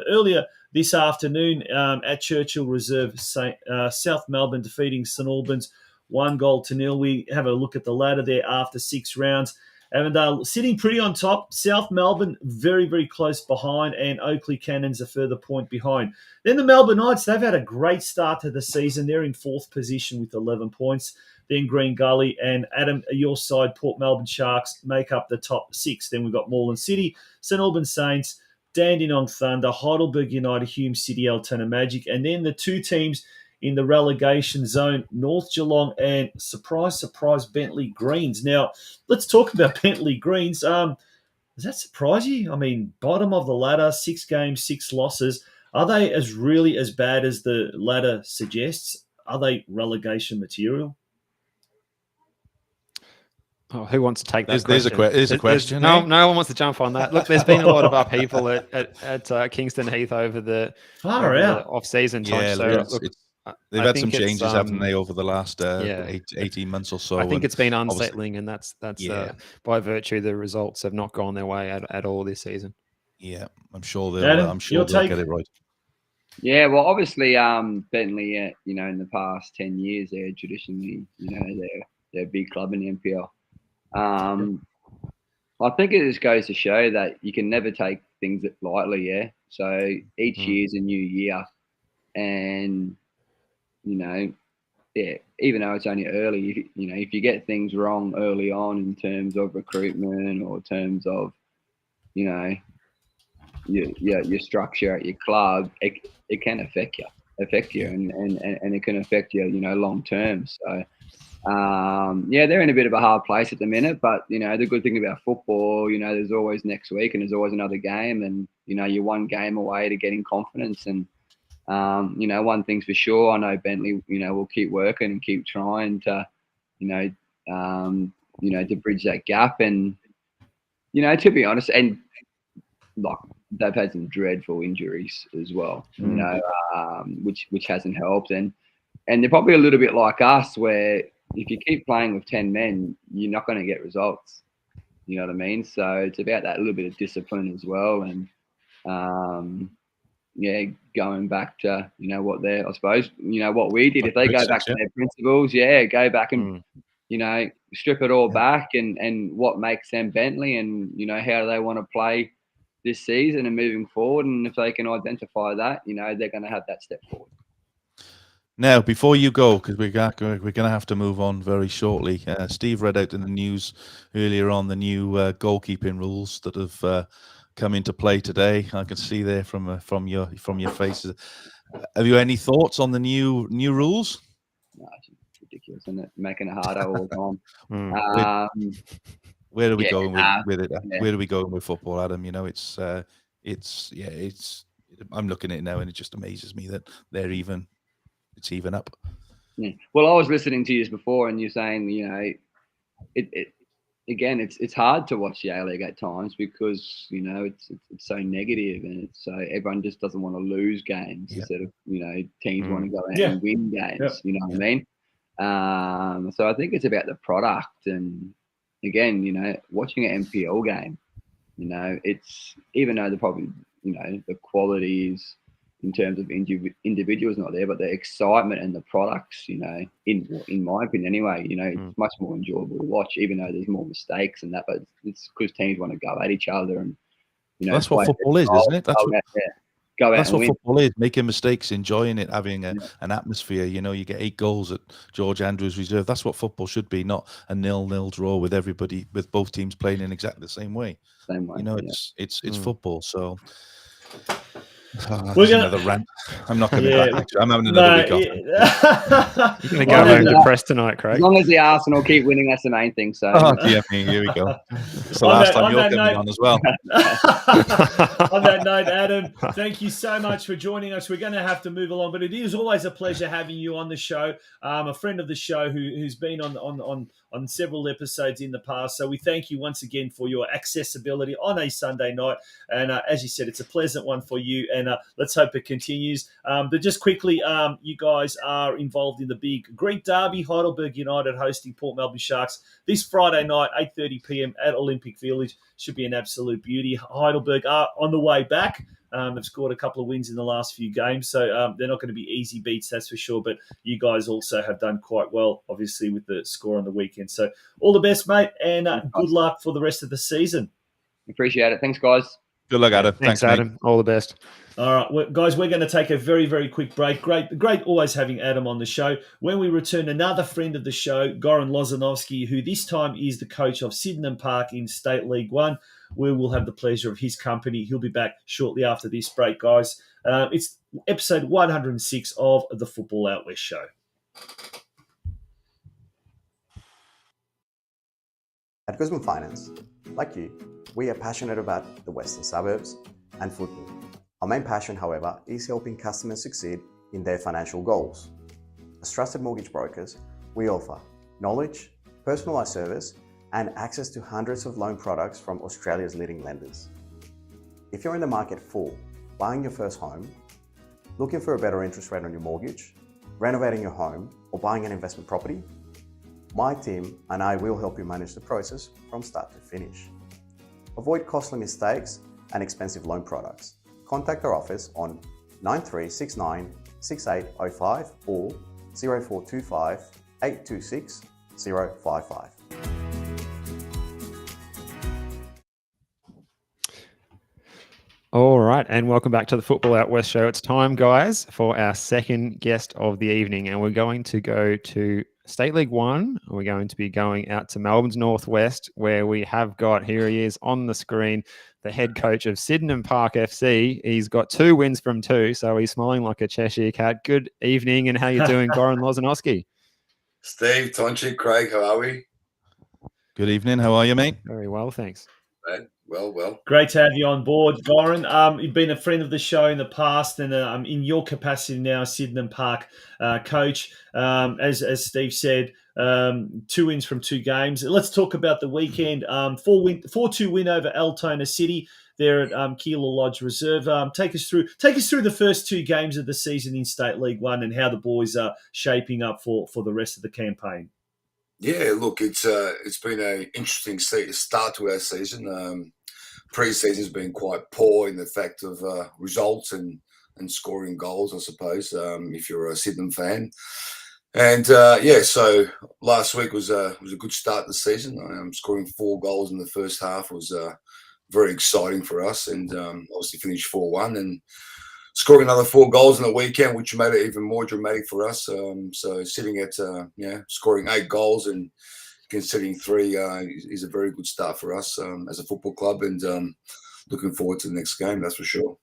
earlier this afternoon at Churchill Reserve, South Melbourne defeating St Albans 1-0. We have a look at the ladder there after 6 rounds. Avondale sitting pretty on top. South Melbourne very, very close behind, and Oakley Cannons a further point behind. Then the Melbourne Knights, they've had a great start to the season. They're in 4th position with 11 points. Then Green Gully and Adam, your side, Port Melbourne Sharks, make up the top 6. Then we've got Moreland City, St Albans Saints, Dandenong Thunder, Heidelberg United, Hume City, Altona Magic, and then the 2 teams in the relegation zone, North Geelong and, surprise, surprise, Bentley Greens. Now, let's talk about Bentley Greens. Does that surprise you? I mean, bottom of the ladder, 6 games, 6 losses. Are they really as bad as the ladder suggests? Are they relegation material? Oh, who wants to take that There's a question. No one wants to jump on that. Look, there's been a lot of upheaval at Kingston Heath over the off-season time. Yeah, so they've had some changes, haven't they, over the last 18 months or so? I think it's been unsettling, and that's by virtue the results have not gone their way at all this season. Yeah, I'm sure they'll get it right. Yeah, well, obviously, Bentley, in the past 10 years, they're traditionally, they're a big club in the NPL. I think it just goes to show that you can never take things lightly. Yeah, so each year's a new year, and even though it's only early, if you get things wrong early on in terms of recruitment or in terms of your structure at your club, it can affect you, and it can affect you, long term. So. They're in a bit of a hard place at the minute, but the good thing about football, there's always next week and there's always another game, and you're one game away to getting confidence. And one thing's for sure, I know Bentley, will keep working and keep trying to, to bridge that gap. And to be honest, and like they've had some dreadful injuries as well, which hasn't helped. And they're probably a little bit like us, where if you keep playing with 10 men, you're not going to get results. You know what I mean? So it's about that little bit of discipline as well. And, going back to, what they're, I suppose, what we did. If they go back to their principles, go back and, strip it all back and what makes them Bentley, and, how do they want to play this season and moving forward. And if they can identify that, they're going to have that step forward. Now, before you go, because we're going to have to move on very shortly, Steve read out in the news earlier on the new goalkeeping rules that have come into play today. I can see there from your faces. Have you any thoughts on the new rules? No, it's ridiculous, isn't it? Making it harder all the time. Where are we going with it? Where are we going with football, Adam? It's I'm looking at it now, and it just amazes me that it's even up. Yeah. Well, I was listening to you before, and you're saying, it's hard to watch the A-League at times because it's so negative, and it's so everyone just doesn't want to lose games instead of teams want to go out and win games. You know what I mean? So I think it's about the product, and again, watching an NPL game, it's even though the quality is in terms of individuals not there, but the excitement and the products, in my opinion anyway, it's much more enjoyable to watch, even though there's more mistakes and that, but it's because teams want to go at each other and, that's what football is, isn't it? That's what win. football is, making mistakes, enjoying it, having an atmosphere. You get 8 goals at George Andrews Reserve. That's what football should be, not a 0-0 draw with both teams playing in exactly the same way. It's football, so... We're gonna... another rant. I'm not going to be back. I'm having another week off. You're going to go home depressed tonight, Craig. As long as the Arsenal keep winning, that's the main thing. So, here we go. It's the last time you're getting on as well. On that note, Adam, thank you so much for joining us. We're going to have to move along, but it is always a pleasure having you on the show. A friend of the show who's been on several episodes in the past. So we thank you once again for your accessibility on a Sunday night. And as you said, it's a pleasant one for you. And let's hope it continues. But just quickly, you guys are involved in the big Greek derby, Heidelberg United hosting Port Melbourne Sharks this Friday night, 8:30 p.m. at Olympic Village. Should be an absolute beauty. Heidelberg are on the way back. They've scored a couple of wins in the last few games, so they're not going to be easy beats, that's for sure. But you guys also have done quite well, obviously, with the score on the weekend. So all the best, mate, and good luck for the rest of the season. Appreciate it. Thanks, guys. Good luck, Adam. Thanks Adam. All the best. All right, well, guys, we're going to take a very, very quick break. Great always having Adam on the show. When we return, another friend of the show, Goran Lozanovski, who this time is the coach of Sydenham Park in State League 1. We will have the pleasure of his company. He'll be back shortly after this break, guys. It's episode 106 of the Football Out West Show. At Guzman Finance, like you, we are passionate about the Western Suburbs and football. Our main passion, however, is helping customers succeed in their financial goals. As trusted mortgage brokers, we offer knowledge, personalised service, and access to hundreds of loan products from Australia's leading lenders. If you're in the market for buying your first home, looking for a better interest rate on your mortgage, renovating your home, or buying an investment property, my team and I will help you manage the process from start to finish. Avoid costly mistakes and expensive loan products. Contact our office on 9369 6805 or 0425 826 055. All right, and welcome back to the Football Out West show. It's time, guys, for our second guest of the evening, and we're going to go to State League 1. We're going to be going out to Melbourne's Northwest, where we have got, here he is on the screen, the head coach of Sydenham Park FC. He's got 2 wins from 2, so he's smiling like a Cheshire cat. Good evening, and how you doing, Goran Lozanovski? Steve, Tonchi, Craig, how are we? Good evening. How are you, mate? Very well, thanks. Well. Great to have you on board, Goran. You've been a friend of the show in the past, and in your capacity now, Sydenham Park coach. As Steve said, 2 wins from 2 games. Let's talk about the weekend. 4-2 win over Altona City. They're at Keilor Lodge Reserve. Take us through the first 2 games of the season in State League 1 and how the boys are shaping up for the rest of the campaign. Yeah, look, it's been an interesting start to our season. Pre-season's been quite poor in the fact of results and scoring goals, I suppose, if you're a Sydenham fan. And so last week was a good start to the season. Scoring 4 goals in the first half was very exciting for us, and obviously finished 4-1 and scoring another 4 goals in the weekend, which made it even more dramatic for us. So sitting at scoring 8 goals and conceding 3 is a very good start for us as a football club, and looking forward to the next game, that's for sure.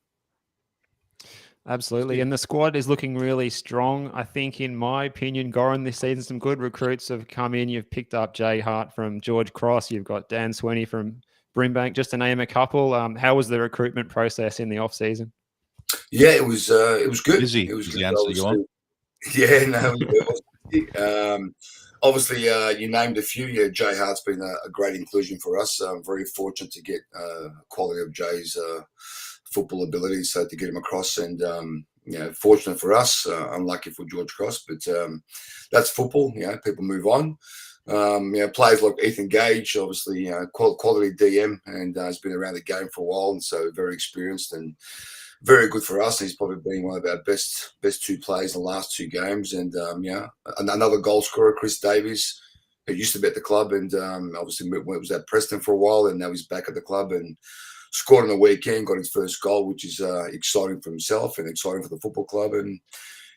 Absolutely. And the squad is looking really strong. I think, in my opinion, Goran, this season, some good recruits have come in. You've picked up Jay Hart from George Cross. You've got Dan Swenny from Brimbank, just to name a couple. How was the recruitment process in the off-season? Yeah, it was good. Busy. It was the answer you want. Yeah, no, it was Obviously, you named a few. Yeah, Jay Hart's been a great inclusion for us. I'm very fortunate to get quality of Jay's football ability, so to get him across, and fortunate for us, unlucky for George Cross, but that's football. People move on. Players like Ethan Gage, obviously, quality DM, and has been around the game for a while, and so very experienced and very good for us. He's probably been one of our best two players in the last two games. And another goal scorer, Chris Davies, who used to be at the club, and obviously was at Preston for a while, and now he's back at the club and scored on the weekend, got his first goal, which is exciting for himself and exciting for the football club. And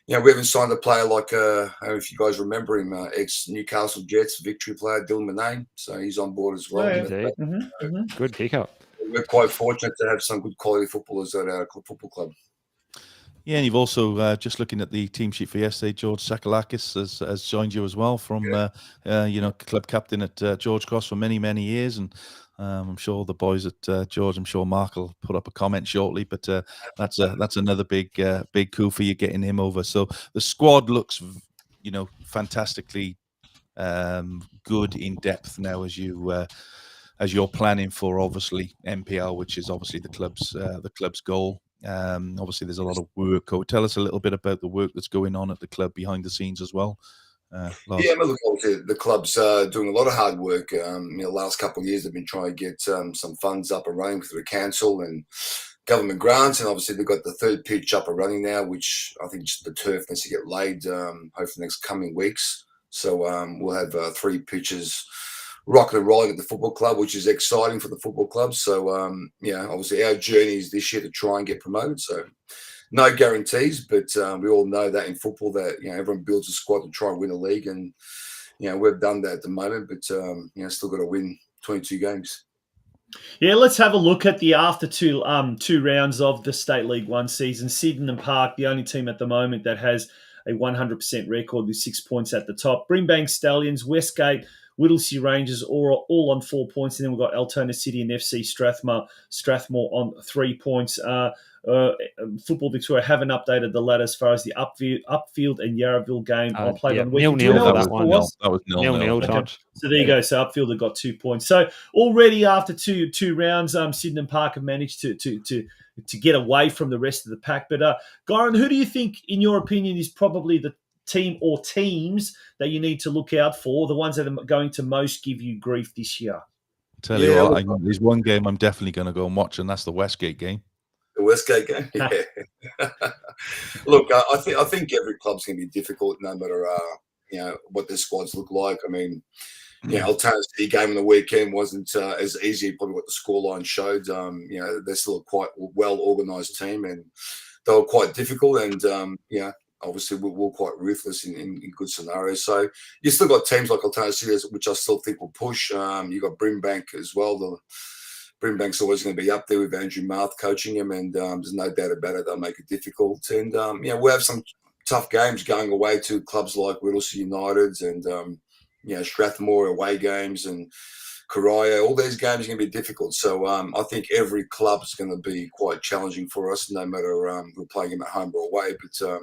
we haven't signed a player like, I don't know if you guys remember him, ex-Newcastle Jets victory player, Dylan Murnane. So he's on board as well. Indeed. Good pickup. We're quite fortunate to have some good quality footballers at our football club. Yeah, and you've also, just looking at the team sheet for yesterday, George Sakalakis has joined you as well from, club captain at George Cross for many, many years. And I'm sure the boys at George, I'm sure Mark will put up a comment shortly, but that's another big coup for you getting him over. So the squad looks, fantastically good in depth now as you're planning for, obviously, MPL, which is obviously the club's goal. Obviously, there's a lot of work. Tell us a little bit about the work that's going on at the club behind the scenes as well. Look, obviously the club's doing a lot of hard work. The last couple of years, they've been trying to get some funds up and running through the council and government grants, and obviously they've got the third pitch up and running now, which I think just the turf needs to get laid hopefully next coming weeks. So we'll have 3 pitches rocking and rolling at the football club, which is exciting for the football club. So, obviously our journey is this year to try and get promoted. So no guarantees, but we all know that in football that, everyone builds a squad to try and win a league. And, we've done that at the moment, but, still got to win 22 games. Yeah, let's have a look at the after two rounds of the State League 1 season. Sydenham Park, the only team at the moment that has a 100% record with 6 points at the top. Brimbank Stallions, Westgate, Whittlesea Rangers all on 4 points. And then we've got Altona City and FC Strathmore on 3 points. Football Victoria haven't updated the ladder as far as the Upfield and Yarraville game I played on the weekend. Nil-nil Do you know that one. That was nil-nil. Okay. So there you go. So Upfield have got 2 points. So already after two rounds, Sydenham Park have managed to get away from the rest of the pack. But Goran, who do you think, in your opinion, is probably the team or teams that you need to look out for, the ones that are going to most give you grief this year? Tell you what, there's one game I'm definitely going to go and watch, and that's the Westgate game. The Westgate game, yeah. Look, I think every club's going to be difficult, no matter what their squads look like. I mean, Altona City game on the weekend wasn't as easy, probably what the scoreline showed. They're still a quite well organised team, and they were quite difficult. And obviously we're quite ruthless in good scenarios. So you still got teams like Altona City, which I still think will push. You got Brimbank as well. Brimbank's always going to be up there with Andrew Marth coaching him, and there's no doubt about it, they'll make it difficult. And we'll have some tough games going away to clubs like Whittlesea United and Strathmore away games and Karaya. All these games are going to be difficult. So I think every club is going to be quite challenging for us, no matter we're playing them at home or away. But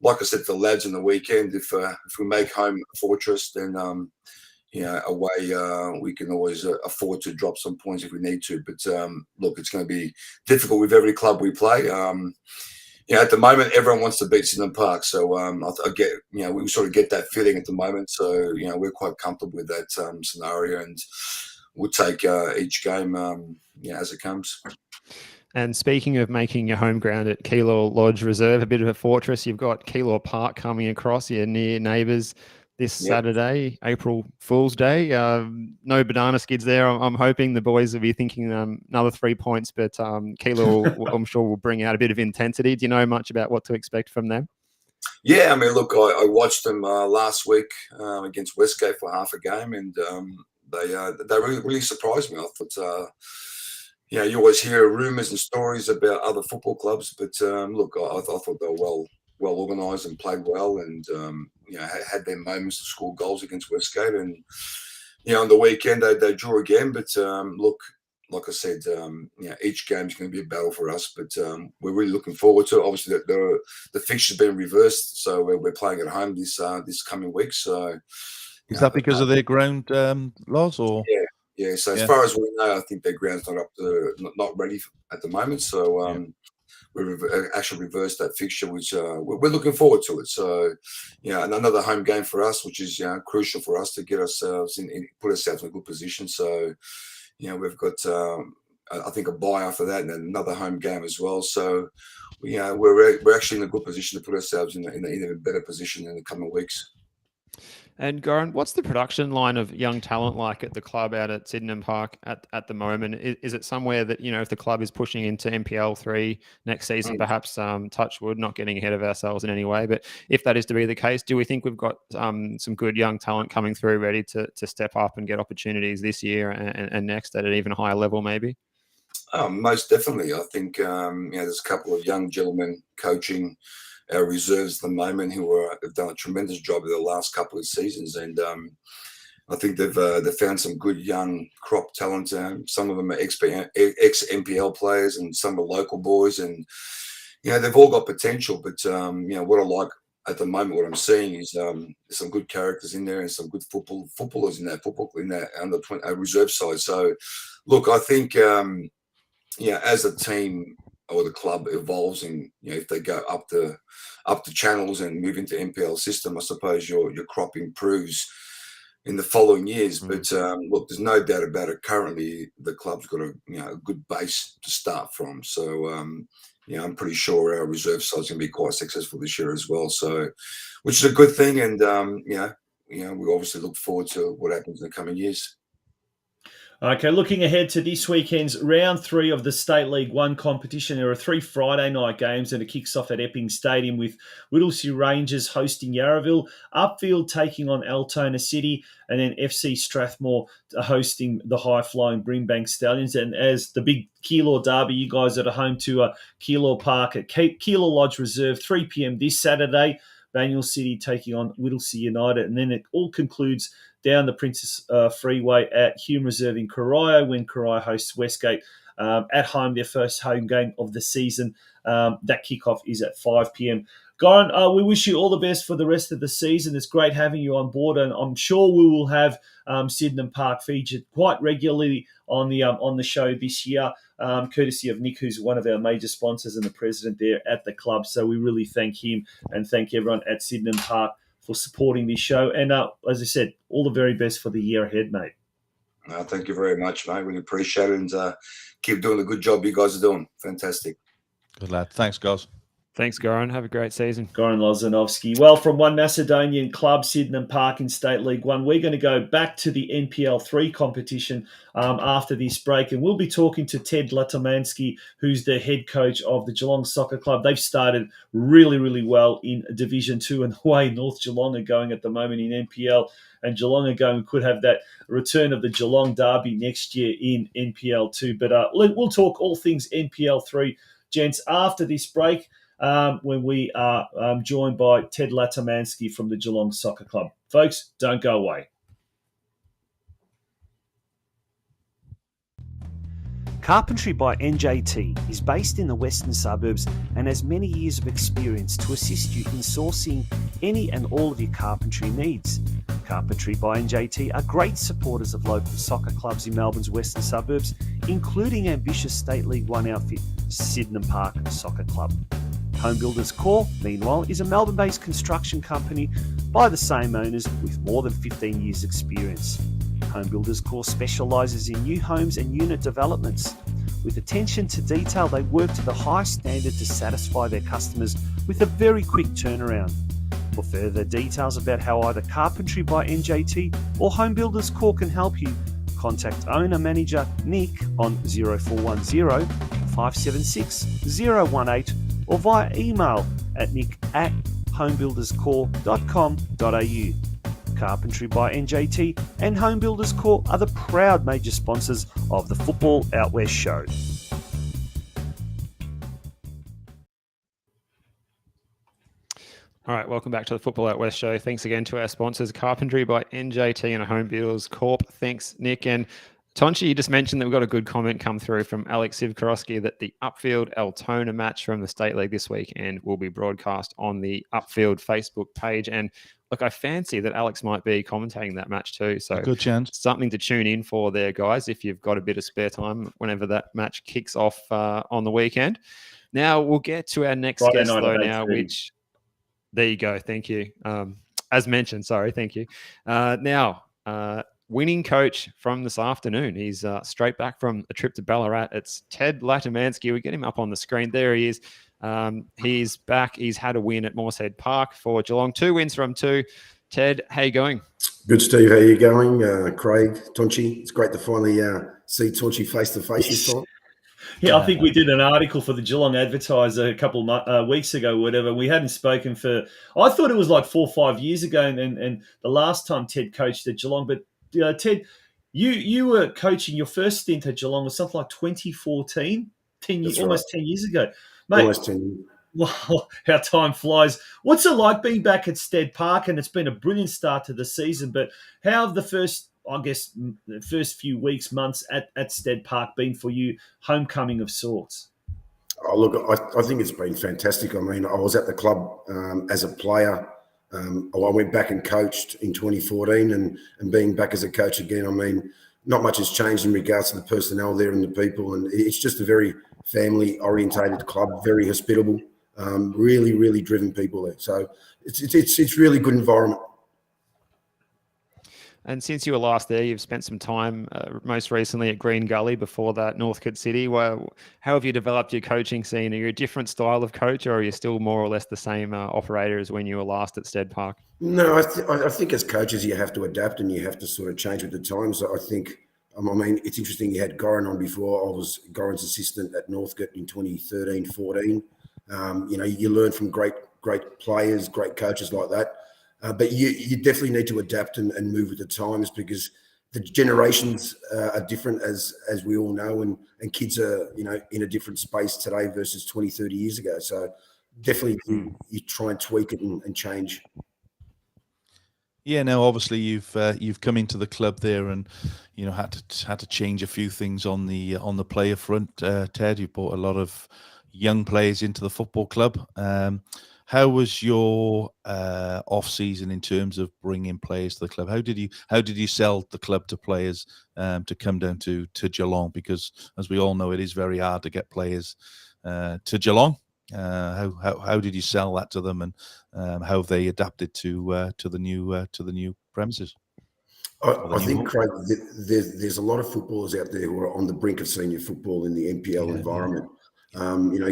like I said to the lads on the weekend, if we make home a fortress, then away we can always afford to drop some points if we need to. But look, it's going to be difficult with every club we play. At the moment, everyone wants to beat Sydenham Park, so I get, we sort of get that feeling at the moment. So we're quite comfortable with that scenario, and we'll take each game as it comes. And speaking of making your home ground at Keilor Lodge Reserve a bit of a fortress, you've got Keilor Park coming across, your near neighbours, this Saturday, April Fool's Day. No banana skids there. I'm hoping the boys will be thinking another 3 points, but Keilor, I'm sure, will bring out a bit of intensity. Do you know much about what to expect from them? Yeah, I mean, look, I watched them last week against Westgate for half a game, and they really surprised me. I thought, you always hear rumours and stories about other football clubs, but look, I thought they were well organised and played well, and had their moments to score goals against Westgate. And on the weekend they drew again, but look, like I said, each game is going to be a battle for us, but we're really looking forward to it. Obviously, the fixture's been reversed, so we're playing at home this coming week. So, is that because of their ground laws, or? Yeah. So as far as we know, I think their ground's not ready at the moment. So we've actually reversed that fixture, which we're looking forward to it. So, and another home game for us, which is crucial for us to get ourselves put ourselves in a good position. So, we've got I think a bye after that, and then another home game as well. So, we're actually in a good position to put ourselves in a better position in the coming weeks. And Goran, what's the production line of young talent like at the club out at Sydenham Park at the moment? Is it somewhere that, if the club is pushing into NPL 3 next season, perhaps touch wood, not getting ahead of ourselves in any way, but if that is to be the case, do we think we've got some good young talent coming through ready to step up and get opportunities this year and next at an even higher level maybe? Most definitely. I think there's a couple of young gentlemen coaching our reserves at the moment who have done a tremendous job in the last couple of seasons, and I think they've found some good young crop talent. Some of them are ex-NPL players, and some are local boys, and they've all got potential. But what I like at the moment, what I'm seeing is some good characters in there and some good footballers in that under 20 reserve side. So, look, I think as a team or the club evolves, and if they go up the channels and move into NPL system, I suppose your crop improves in the following years. But look, there's no doubt about it. Currently, the club's got a good base to start from. So I'm pretty sure our reserve side's going to be quite successful this year as well. So, which is a good thing, and we obviously look forward to what happens in the coming years. Okay, looking ahead to this weekend's round 3 of the State League 1 competition, there are 3 Friday night games, and it kicks off at Epping Stadium with Whittlesea Rangers hosting Yarraville, Upfield taking on Altona City, and then FC Strathmore hosting the high-flying Brimbank Stallions. And as the big Keilor derby, you guys are at home to Keilor Park at Keilor Lodge Reserve, 3 p.m. this Saturday. Banyule City taking on Whittlesea United, and then it all concludes down the Princess Freeway at Hume Reserve in Corio when Corio hosts Westgate at home, their first home game of the season. That kickoff is at 5 p.m. Goran, we wish you all the best for the rest of the season. It's great having you on board, and I'm sure we will have Sydenham Park featured quite regularly on the show this year, courtesy of Nick, who's one of our major sponsors and the president there at the club. So we really thank him and thank everyone at Sydenham Park for supporting this show. And as I said, all the very best for the year ahead, mate. Thank you very much, mate. Really appreciate it, and keep doing the good job you guys are doing. Fantastic. Good lad. Thanks, guys. Thanks, Goran. Have a great season. Goran Lozanovsky. Well, from one Macedonian club, Sydenham Park in State League 1, we're going to go back to the NPL 3 competition after this break, and we'll be talking to Ted Latomansky, who's the head coach of the Geelong Soccer Club. They've started really, really well in Division 2, and the way North Geelong are going at the moment in NPL, and Geelong are going, could have that return of the Geelong derby next year in NPL 2. But we'll talk all things NPL 3, gents, after this break, when we are joined by Ted Latomansky from the Geelong Soccer Club. Folks, don't go away. Carpentry by NJT is based in the western suburbs and has many years of experience to assist you in sourcing any and all of your carpentry needs. Carpentry by NJT are great supporters of local soccer clubs in Melbourne's western suburbs, including ambitious State League 1 outfit Sydenham Park Soccer Club. Home Builders Corp, meanwhile, is a Melbourne-based construction company by the same owners with more than 15 years' experience. Home Builders Corp specialises in new homes and unit developments. With attention to detail, they work to the highest standard to satisfy their customers with a very quick turnaround. For further details about how either Carpentry by NJT or Home Builders Corp can help you, contact owner-manager Nick on 0410 576 018 or via email at nick@homebuilderscorp.com.au. Carpentry by NJT and Home Builders Corp are the proud major sponsors of the Football Out West show. All right, welcome back to the Football Out West show. Thanks again to our sponsors, Carpentry by NJT and Home Builders Corp. Thanks, Nick. And Tonchi, you just mentioned that we've got a good comment come through from Alex Sivkorowski that the Upfield Altona match from the State League this weekend will be broadcast on the Upfield Facebook page. And look, I fancy that Alex might be commentating that match too. So Good chance. something to tune in for there, guys, if you've got a bit of spare time whenever that match kicks off on the weekend. Now we'll get to our next Friday guest night though at now, 8:30. which there you go. Thank you. As mentioned, sorry, thank you. Now, winning coach from this afternoon. He's straight back from a trip to Ballarat. It's Ted Latimansky. We get him up on the screen. There he is. He's back. He's had a win at Moorshead Park for Geelong. 2 wins from 2. Ted, how you going? Good, Steve. How you going? Craig, Tonchi. It's great to finally see Tonchi face to face this time. Yeah, I think we did an article for the Geelong Advertiser a couple of weeks ago, whatever. We hadn't spoken I thought it was like 4 or 5 years ago, and the last time Ted coached at Geelong. But Ted, you were coaching, your first stint at Geelong was something like 2014, almost 10 years ago. Mate, Almost 10 years. wow, how time flies. What's it like being back at Stead Park? And it's been a brilliant start to the season, but how have the first few weeks, months at Stead Park been for you, homecoming of sorts? Oh, look, I think it's been fantastic. I mean, I was at the club as a player. I went back and coached in 2014 and being back as a coach again, I mean, not much has changed in regards to the personnel there and the people. And it's just a very family-orientated club, very hospitable, really, really driven people there. So it's really good environment. And since you were last there, you've spent some time most recently at Green Gully, before that Northcote City. How have you developed your coaching scene? Are you a different style of coach, or are you still more or less the same operator as when you were last at Stead Park? No, I think as coaches you have to adapt and you have to sort of change with the times. I think, I mean, it's interesting you had Goran on before. I was Goran's assistant at Northcote in 2013-14. You learn from great players, great coaches like that. But you definitely need to adapt and move with the times, because the generations are different, as we all know, and kids are, in a different space today versus 20, 30 years ago. So definitely you try and tweak it and change. Yeah, now obviously you've come into the club there and had to change a few things on the player front. Ted, you brought a lot of young players into the football club. How was your off season in terms of bringing players to the club? How did you sell the club to players to come down to Geelong? Because as we all know, it is very hard to get players to Geelong. How did you sell that to them, and how have they adapted to the new premises? I think, Craig, there's a lot of footballers out there who are on the brink of senior football in the NPL environment.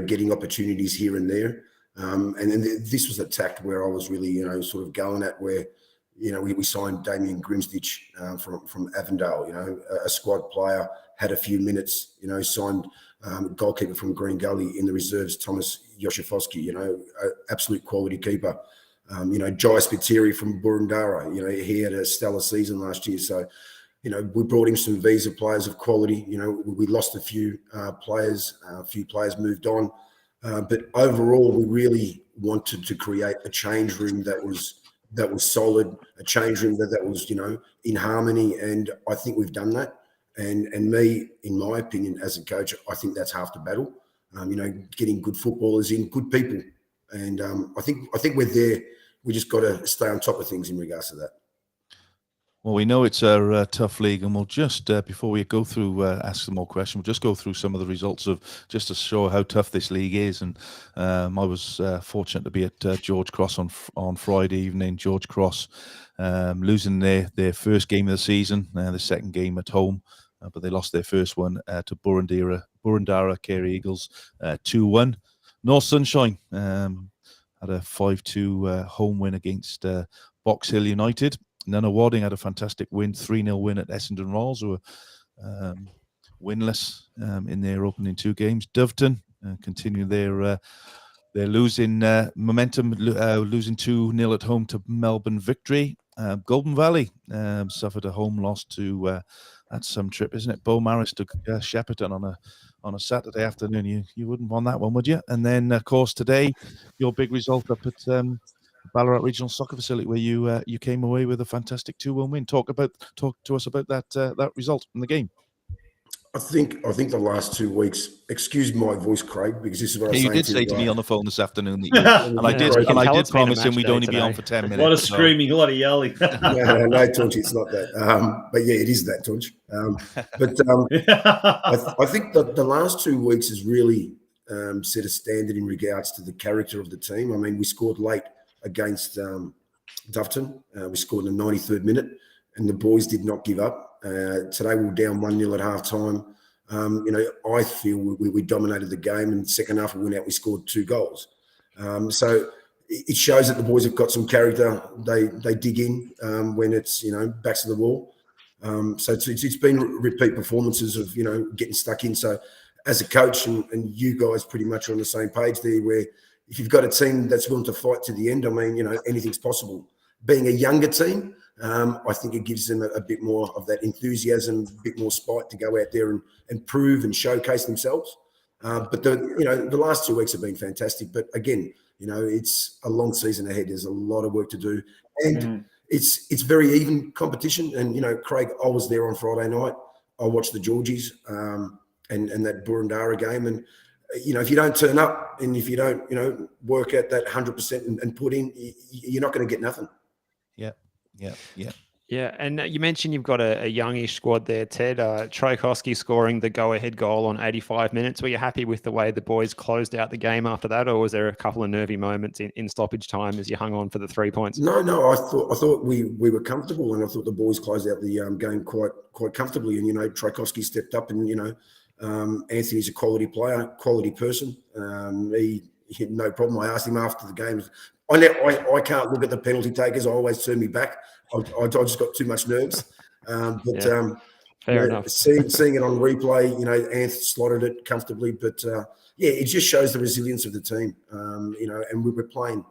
Getting opportunities here and there. And then this was a tact where I was really, sort of going at, where, we signed Damien Grimsditch from Avondale, a squad player, had a few minutes, signed goalkeeper from Green Gully in the reserves, Thomas Yoshifosky, absolute quality keeper. Jai Spiteri from Burundara, he had a stellar season last year. So, we brought in some visa players of quality. We lost a few players, moved on. But overall, we really wanted to create a change room that was solid, a change room that was, in harmony. And I think we've done that. And me, in my opinion, as a coach, I think that's half the battle. Getting good footballers in, good people. And I think we're there. We just got to stay on top of things in regards to that. Well, we know it's a tough league, and we'll just, before we go through, ask some more questions, we'll just go through some of the results just to show how tough this league is. And I was fortunate to be at George Cross on Friday evening. George Cross losing their first game of the season, the second game at home, but they lost their first one to Burundara Care Eagles 2-1. North Sunshine had a 5-2 home win against Box Hill United. Nunna Wadding had a fantastic win, 3-0 win at Essendon Royals, who were winless in their opening 2 games. Doveton continue their losing momentum, losing 2-0 at home to Melbourne Victory. Golden Valley suffered a home loss to that's some trip, isn't it? Beau Maris to Shepparton on a Saturday afternoon. You wouldn't want that one, would you? And then, of course, today your big result up at Ballarat Regional Soccer Facility, where you came away with a fantastic 2-1 win. Talk to us about that result in the game. I think the last 2 weeks. Excuse my voice, Craig, because this is what I was He saying did say to me on the phone this afternoon that and can I tell did it's been a promise him match we'd day only be on today. for 10 A minutes. lot of so- screaming, a lot of yelling. No, Tunch, it's not that. But yeah, it is that, Tunch. I think that the last 2 weeks has really set a standard in regards to the character of the team. I mean, we scored late against Doveton. We scored in the 93rd minute, and the boys did not give up. Today we were down 1-0 at half time. I feel we dominated the game, and second half we went out, we scored 2 goals. So it shows that the boys have got some character. They dig in when it's backs to the wall. So it's been repeat performances of getting stuck in. So as a coach and you guys pretty much are on the same page there, where if you've got a team that's willing to fight to the end, I mean anything's possible. Being a younger team, I think it gives them a bit more of that enthusiasm, a bit more spite to go out there and prove and showcase themselves. But the last 2 weeks have been fantastic. But again, it's a long season ahead. There's a lot of work to do, and it's very even competition. And Craig, I was there on Friday night. I watched the Georgies and that Burundara game, and if you don't turn up and if you don't work at that 100% and put in, you're not going to get nothing. Yeah, and you mentioned you've got a youngish squad there, Ted. Trojkowski scoring the go-ahead goal on 85 minutes. Were you happy with the way the boys closed out the game after that, or was there a couple of nervy moments in stoppage time as you hung on for the 3 points? No. I thought we were comfortable, and I thought the boys closed out the game quite comfortably. And Trojkowski stepped up, and Anthony's a quality player, quality person. He had no problem. I asked him after the game. I can't look at the penalty takers. I always turn me back. I just got too much nerves. Fair enough. Seeing it on replay, Anth slotted it comfortably. But it just shows the resilience of the team. And we were playing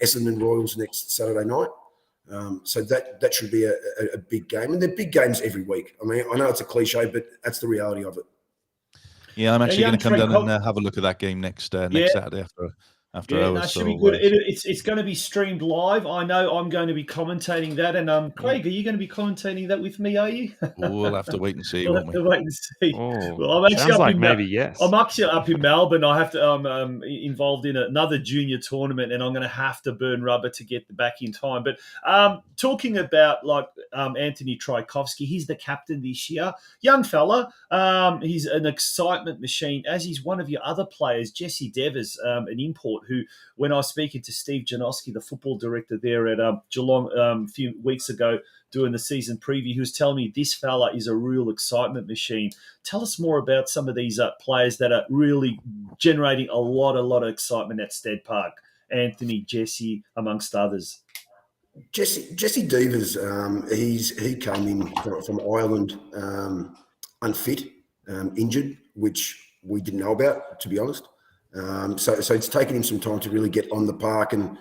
Essendon Royals next Saturday night. So that should be a big game. And they're big games every week. I mean, I know it's a cliche, but that's the reality of it. Yeah, I'm actually going to come down and have a look at that game next Saturday after hours. That should be good. It's going to be streamed live. I know I'm going to be commentating that. And Craig, are you going to be commentating that with me? Are you? We'll have to wait and see. We'll have to wait and see. Oh, well, I'm actually sounds like maybe yes. I'm actually up in Melbourne. I have to. I'm involved in another junior tournament, and I'm going to have to burn rubber to get back in time. But talking about Anthony Trojkowski, he's the captain this year. Young fella. He's an excitement machine, as he's one of your other players, Jesse Devers, an import, who, when I was speaking to Steve Janoski, the football director there at Geelong a few weeks ago doing the season preview, he was telling me this fella is a real excitement machine. Tell us more about some of these players that are really generating a lot of excitement at Stead Park. Anthony, Jesse, amongst others. Jesse Devers, he came in from Ireland unfit, injured, which we didn't know about, to be honest. So it's taken him some time to really get on the park and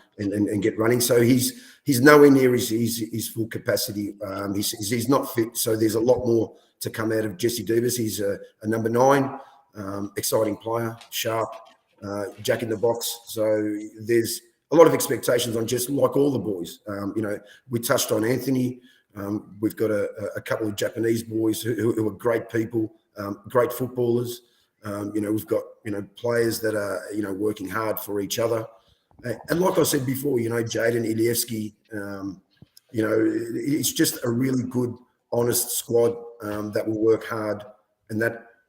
get running. So he's nowhere near his full capacity. He's not fit. So there's a lot more to come out of Jesse Devers. He's a number 9, exciting player, sharp, jack in the box. So there's a lot of expectations on just like all the boys. We touched on Anthony. We've got a couple of Japanese boys who are great people, great footballers. We've got, players that are, working hard for each other. And like I said before, Jaden Ilievsky, it's just a really good, honest squad that will work hard. And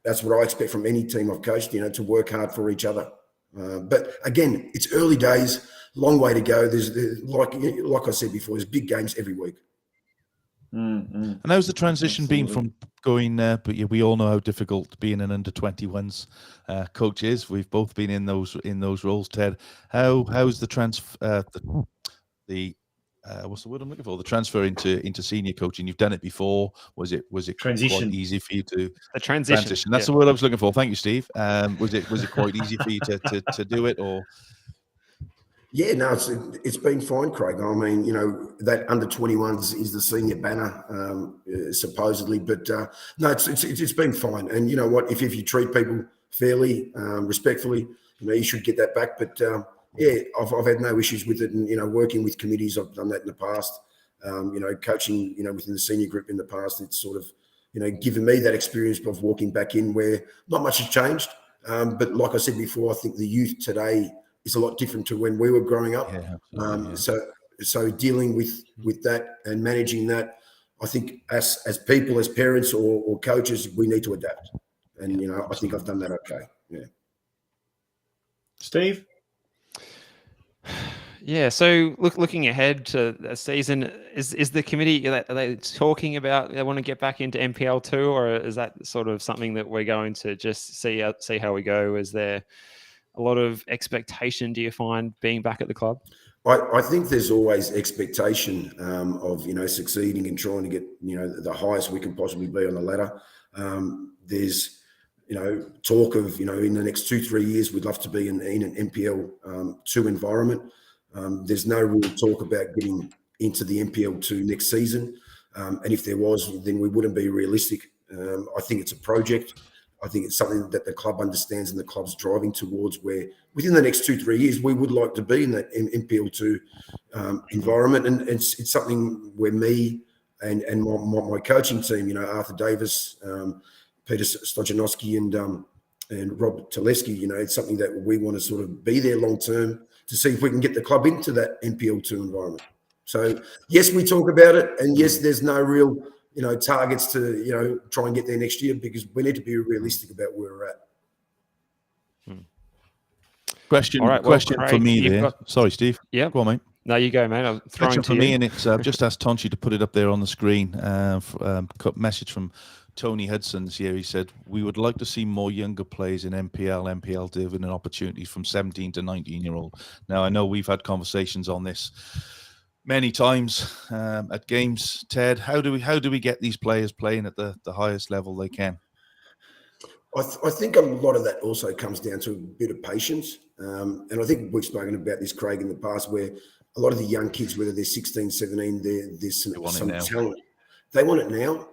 that's what I expect from any team I've coached, to work hard for each other. But again, it's early days, long way to go. There's like I said before, there's big games every week. And how's the transition been from going? But we all know how difficult being an under-21s coach is. We've both been in those roles. Ted, how's the what's the word I'm looking for? The transfer into senior coaching. You've done it before. Was it transition quite easy for you to transition? That's the word I was looking for. Thank you, Steve. Was it quite easy for you to do it, or? Yeah, no, it's been fine, Craig. I mean, that under 21s is the senior banner, supposedly, but no, it's been fine. And you know what? If you treat people fairly, respectfully, you should get that back. But I've had no issues with it, and working with committees, I've done that in the past. Coaching, within the senior group in the past, it's sort of given me that experience of walking back in where not much has changed. But like I said before, I think the youth today is a lot different to when we were growing up. Yeah, So dealing with that and managing that, I think as people, as parents or coaches, we need to adapt. And, I think I've done that okay. Yeah. Steve? Yeah, so looking ahead to the season, is the committee, are they talking about they want to get back into NPL2, or is that sort of something that we're going to just see how we go? Is there a lot of expectation, do you find, being back at the club? I think there's always expectation of, succeeding and trying to get, the highest we can possibly be on the ladder. There's, talk of, in the next 2-3 years, we'd love to be in an NPL2 environment. There's no real talk about getting into the NPL2 next season. And if there was, then we wouldn't be realistic. I think it's a project. I think it's something that the club understands and the club's driving towards, where within the next 2-3 years, we would like to be in that NPL2 environment. And it's something where me and my coaching team, Arthur Davis, Peter Stojanowski and Rob Teleski, it's something that we want to sort of be there long term to see if we can get the club into that NPL2 environment. So, yes, we talk about it. And yes, there's no real, targets to, try and get there next year, because we need to be realistic about where we're at. Question Craig, for me there. Sorry, Steve. Yeah. Go on, mate. No, you go, mate. I'm throwing to for you. me, and it's just asked Tonchi to put it up there on the screen. Message from Tony Hudson this year. He said, we would like to see more younger players in NPL, NPL Div, and opportunities from 17 to 19-year-old. Now, I know we've had conversations on this many times at games. Ted, how do we get these players playing at the highest level they can? I think a lot of that also comes down to a bit of patience. And I think we've spoken about this, Craig, in the past, where a lot of the young kids, whether they're 16, 17, there's some talent. They want it now.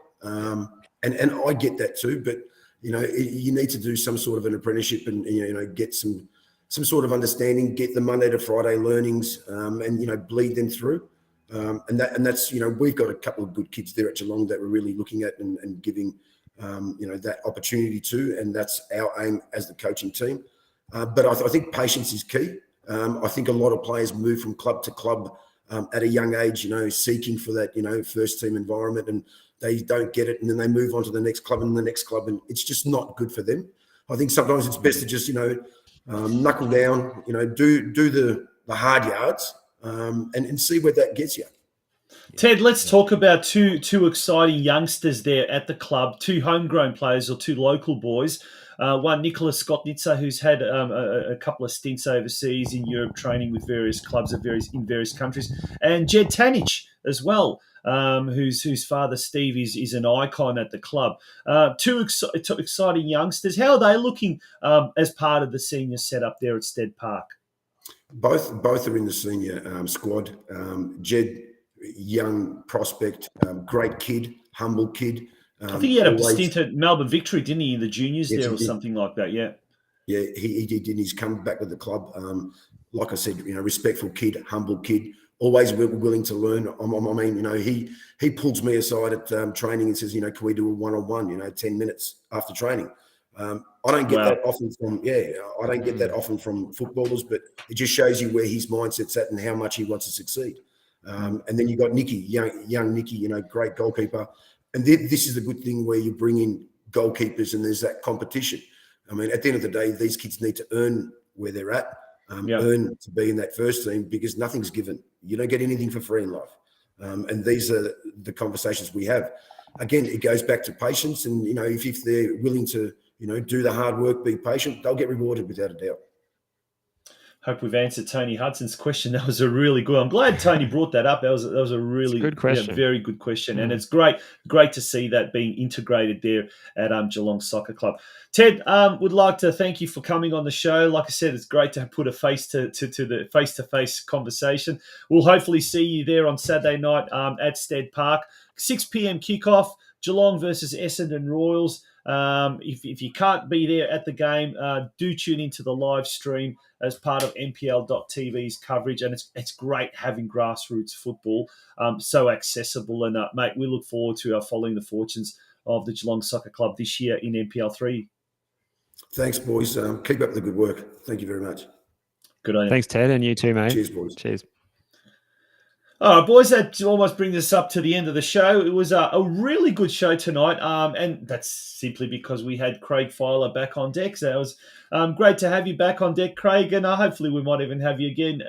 And I get that too, but, you need to do some sort of an apprenticeship and, get some sort of understanding, get the Monday to Friday learnings, and, bleed them through. And that's, we've got a couple of good kids there at Geelong that we're really looking at and giving, that opportunity to, and that's our aim as the coaching team. But I think patience is key. I think a lot of players move from club to club at a young age, seeking for that, first team environment, and they don't get it, and then they move on to the next club and the next club, and it's just not good for them. I think sometimes it's best to just, knuckle down, do the hard yards, and see where that gets you. Ted, let's talk about two exciting youngsters there at the club, two homegrown players or two local boys. One, Nicholas Skotnitzer, who's had a couple of stints overseas in Europe training with various clubs in various countries, and Jed Tanich as well, whose father, Steve, is an icon at the club. Two exciting youngsters. How are they looking as part of the senior setup there at Stead Park? Both are in the senior squad. Jed, young prospect, great kid, humble kid. I think he had a stint at Melbourne Victory, didn't he, in the juniors there or something like that? Yeah. Yeah, he did, and he's come back with the club. Like I said, respectful kid, humble kid, always willing to learn. I mean, he pulls me aside at training and says, can we do a one-on-one, 10 minutes after training? I don't get that often from footballers, but it just shows you where his mindset's at and how much he wants to succeed. And then you got Nicky, young Nicky, great goalkeeper. And this is a good thing where you bring in goalkeepers and there's that competition. I mean, at the end of the day, these kids need to earn where they're at, earn to be in that first team, because nothing's given. You don't get anything for free in life. And these are the conversations we have. Again, it goes back to patience. And, if they're willing to, do the hard work, be patient, they'll get rewarded without a doubt. Hope we've answered Tony Hudson's question. That was a really good. I'm glad Tony brought that up. That was a really good question. Very good question, and it's great to see that being integrated there at Geelong Soccer Club. Ted, would like to thank you for coming on the show. Like I said, it's great to put a face to the face-to-face conversation. We'll hopefully see you there on Saturday night at Stead Park, 6 p.m. kickoff. Geelong versus Essendon Royals. If you can't be there at the game, do tune into the live stream as part of NPL.TV's coverage, and it's great having grassroots football so accessible. And mate, we look forward to following the fortunes of the Geelong Soccer Club this year in NPL 3. Thanks, boys. Keep up the good work. Thank you very much. Good on you. Thanks, Ted, and you too, mate. Cheers, boys. Cheers. All right, boys, that almost brings us up to the end of the show. It was a really good show tonight, and that's simply because we had Craig Filer back on deck. So it was great to have you back on deck, Craig, and hopefully we might even have you again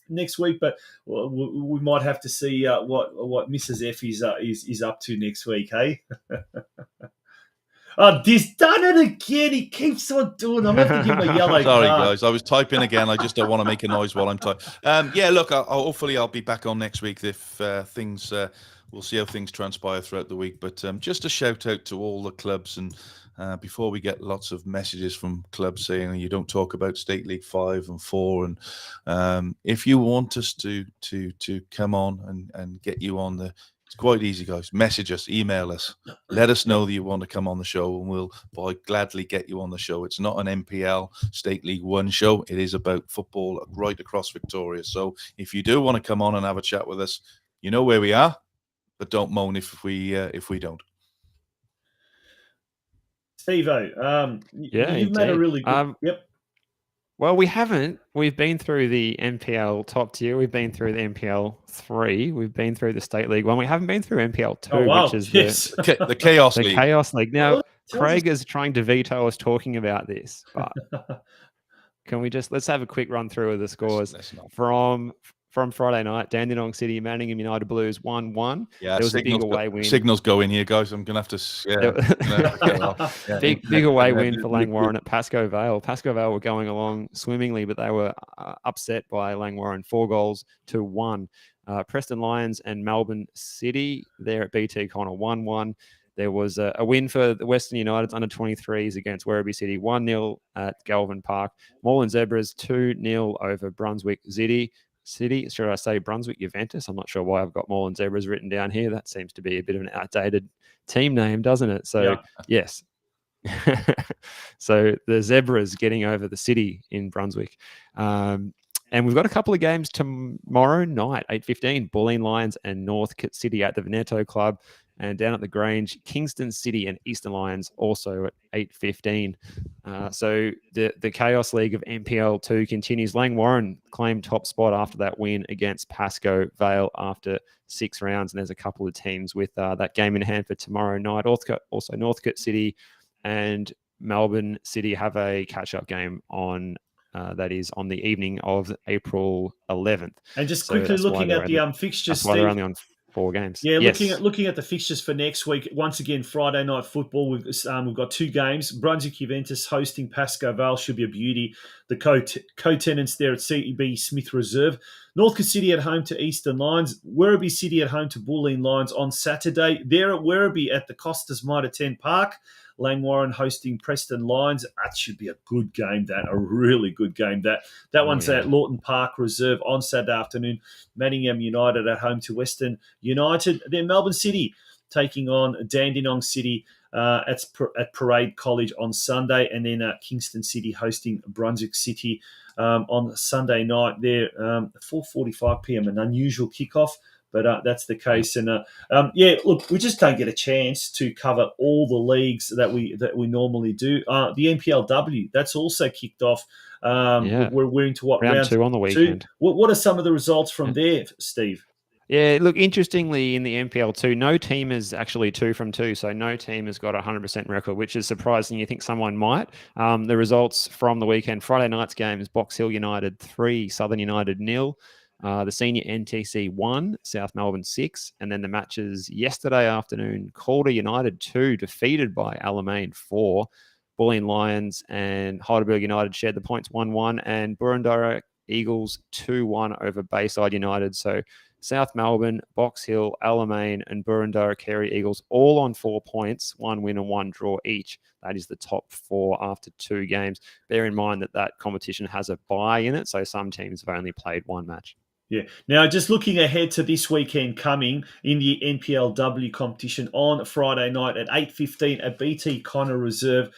next week. But we might have to see what Mrs. F is up to next week, hey? Oh, he's done it again. He keeps on doing it. I'm going to have to give him a yellow Sorry, card. guys. I was typing again. I just don't want to make a noise while I'm typing. Yeah, look, hopefully I'll be back on next week if things... we'll see how things transpire throughout the week. But just a shout out to all the clubs. And before we get lots of messages from clubs saying you don't talk about State League 5 and 4. And if you want us to come on and get you on the... It's quite easy, guys. Message us, email us. Let us know that you want to come on the show, and we'll gladly get you on the show. It's not an NPL State League 1 show. It is about football right across Victoria. So if you do want to come on and have a chat with us, you know where we are, but don't moan if we don't. Steve-O, Yeah, you've made a really good... Yep. Well, we haven't. We've been through the NPL top tier. We've been through the NPL 3. We've been through the State League 1. We haven't been through NPL 2, which is the Chaos League. The Chaos League. Now, Craig is trying to veto us talking about this, but can we let's have a quick run through of the scores from Friday night. Dandenong City, Manningham United Blues 1-1. Yeah, there was a big away win. Signals go in here, guys. I'm gonna have to. Big away win for Langwarrin at Pascoe Vale. Pascoe Vale were going along swimmingly, but they were upset by Langwarrin 4-1. Preston Lions and Melbourne City there at BT Connor 1-1. There was a win for the Western United's under-23s against Werribee City 1-0 at Galvin Park. Moreland Zebras 2-0 over Brunswick City. Should I say Brunswick Juventus? I'm not sure why I've got Moreland Zebras written down here. That seems to be a bit of an outdated team name, doesn't it? So, Yes. So the Zebras getting over the City in Brunswick. And we've got a couple of games tomorrow night, 8:15, Bulleen Lions and Northcote City at the Veneto Club. And down at the Grange, Kingston City and Eastern Lions also at 8:15. So the Chaos League of NPL 2 continues. Langwarrin claimed top spot after that win against Pascoe Vale after 6 rounds. And there's a couple of teams with that game in hand for tomorrow night. Also, Northcote City and Melbourne City have a catch-up game on that is on the evening of April 11th. And just quickly looking at the fixtures, that's why they're only on 4 games. Yeah, looking at the fixtures for next week. Once again, Friday night football. We've got 2 games. Brunswick Juventus hosting Pascoe Vale should be a beauty. The co-tenants there at CEB Smith Reserve. Northcote City at home to Eastern Lions. Werribee City at home to Bulleen Lions on Saturday. There at Werribee at the Costas Mitre 10 Park. Langwarrin hosting Preston Lions. That should be a good game, a really good game. That one's at Lawton Park Reserve on Saturday afternoon. Manningham United at home to Western United. Then Melbourne City taking on Dandenong City at Parade College on Sunday. And then Kingston City hosting Brunswick City on Sunday night there, 4:45 p.m, an unusual kickoff. But that's the case, and look, we just don't get a chance to cover all the leagues that we normally do. The NPLW, that's also kicked off. We're into what round 2 on the weekend. 2. What are some of the results from there, Steve? Yeah, look, interestingly, in the NPL 2, no team is actually 2 from 2. So no team has got a 100% record, which is surprising. You think someone might. The results from the weekend, Friday night's games, Box Hill United 3, Southern United 0. The senior NTC 1, South Melbourne 6, and then the matches yesterday afternoon, Calder United 2, defeated by Alamein 4, Bulleen Lions and Heidelberg United shared the points 1-1, and Burundara Eagles 2-1 over Bayside United. So South Melbourne, Box Hill, Alamein, and Burundara Carey Eagles all on 4 points, 1 win and 1 draw each. That is the top 4 after 2 games. Bear in mind that competition has a bye in it, so some teams have only played 1 match. Yeah. Now, just looking ahead to this weekend coming in the NPLW competition on Friday night at 8:15 at BT Connor Reserve.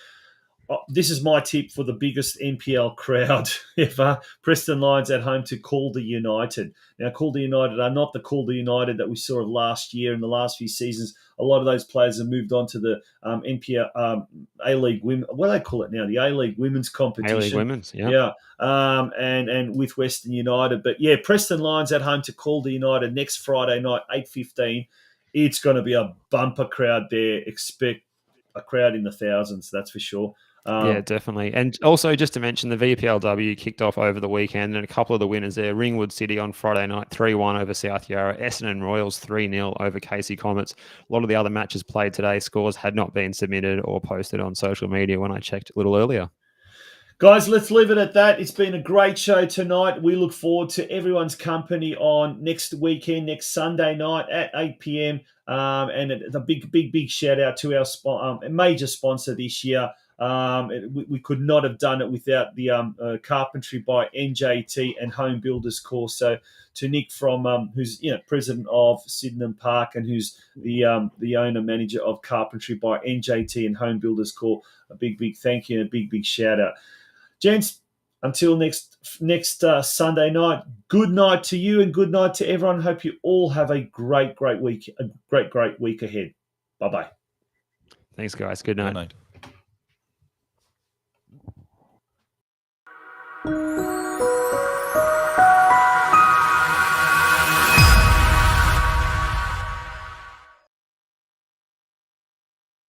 this is my tip for the biggest NPL crowd ever. Preston Lions at home to Calder United. Now, Calder United are not the Calder United that we saw of last year and the last few seasons. A lot of those players have moved on to the NPL A-League Women. What do they call it now? The A-League Women's competition. A-League Women's, yeah. And with Western United. But, yeah, Preston Lions at home to Calder United next Friday night, 8:15. It's going to be a bumper crowd there. Expect a crowd in the thousands, that's for sure. Yeah, definitely. And also, just to mention, the VPLW kicked off over the weekend, and a couple of the winners there. Ringwood City on Friday night, 3-1 over South Yarra. Essendon Royals, 3-0 over Casey Comets. A lot of the other matches played today, scores had not been submitted or posted on social media when I checked a little earlier. Guys, let's leave it at that. It's been a great show tonight. We look forward to everyone's company on next weekend, next Sunday night at 8 p.m. And a big shout out to our major sponsor this year. We could not have done it without the carpentry by NJT and Home Builders course. So to Nick from who's president of Sydenham Park and who's the owner manager of carpentry by NJT and Home Builders Corps, a big thank you and a big shout out. Gents, until next Sunday night, good night to you and good night to everyone. Hope you all have a great week, a great week ahead. Bye-bye. Thanks, guys. Good night. Good night.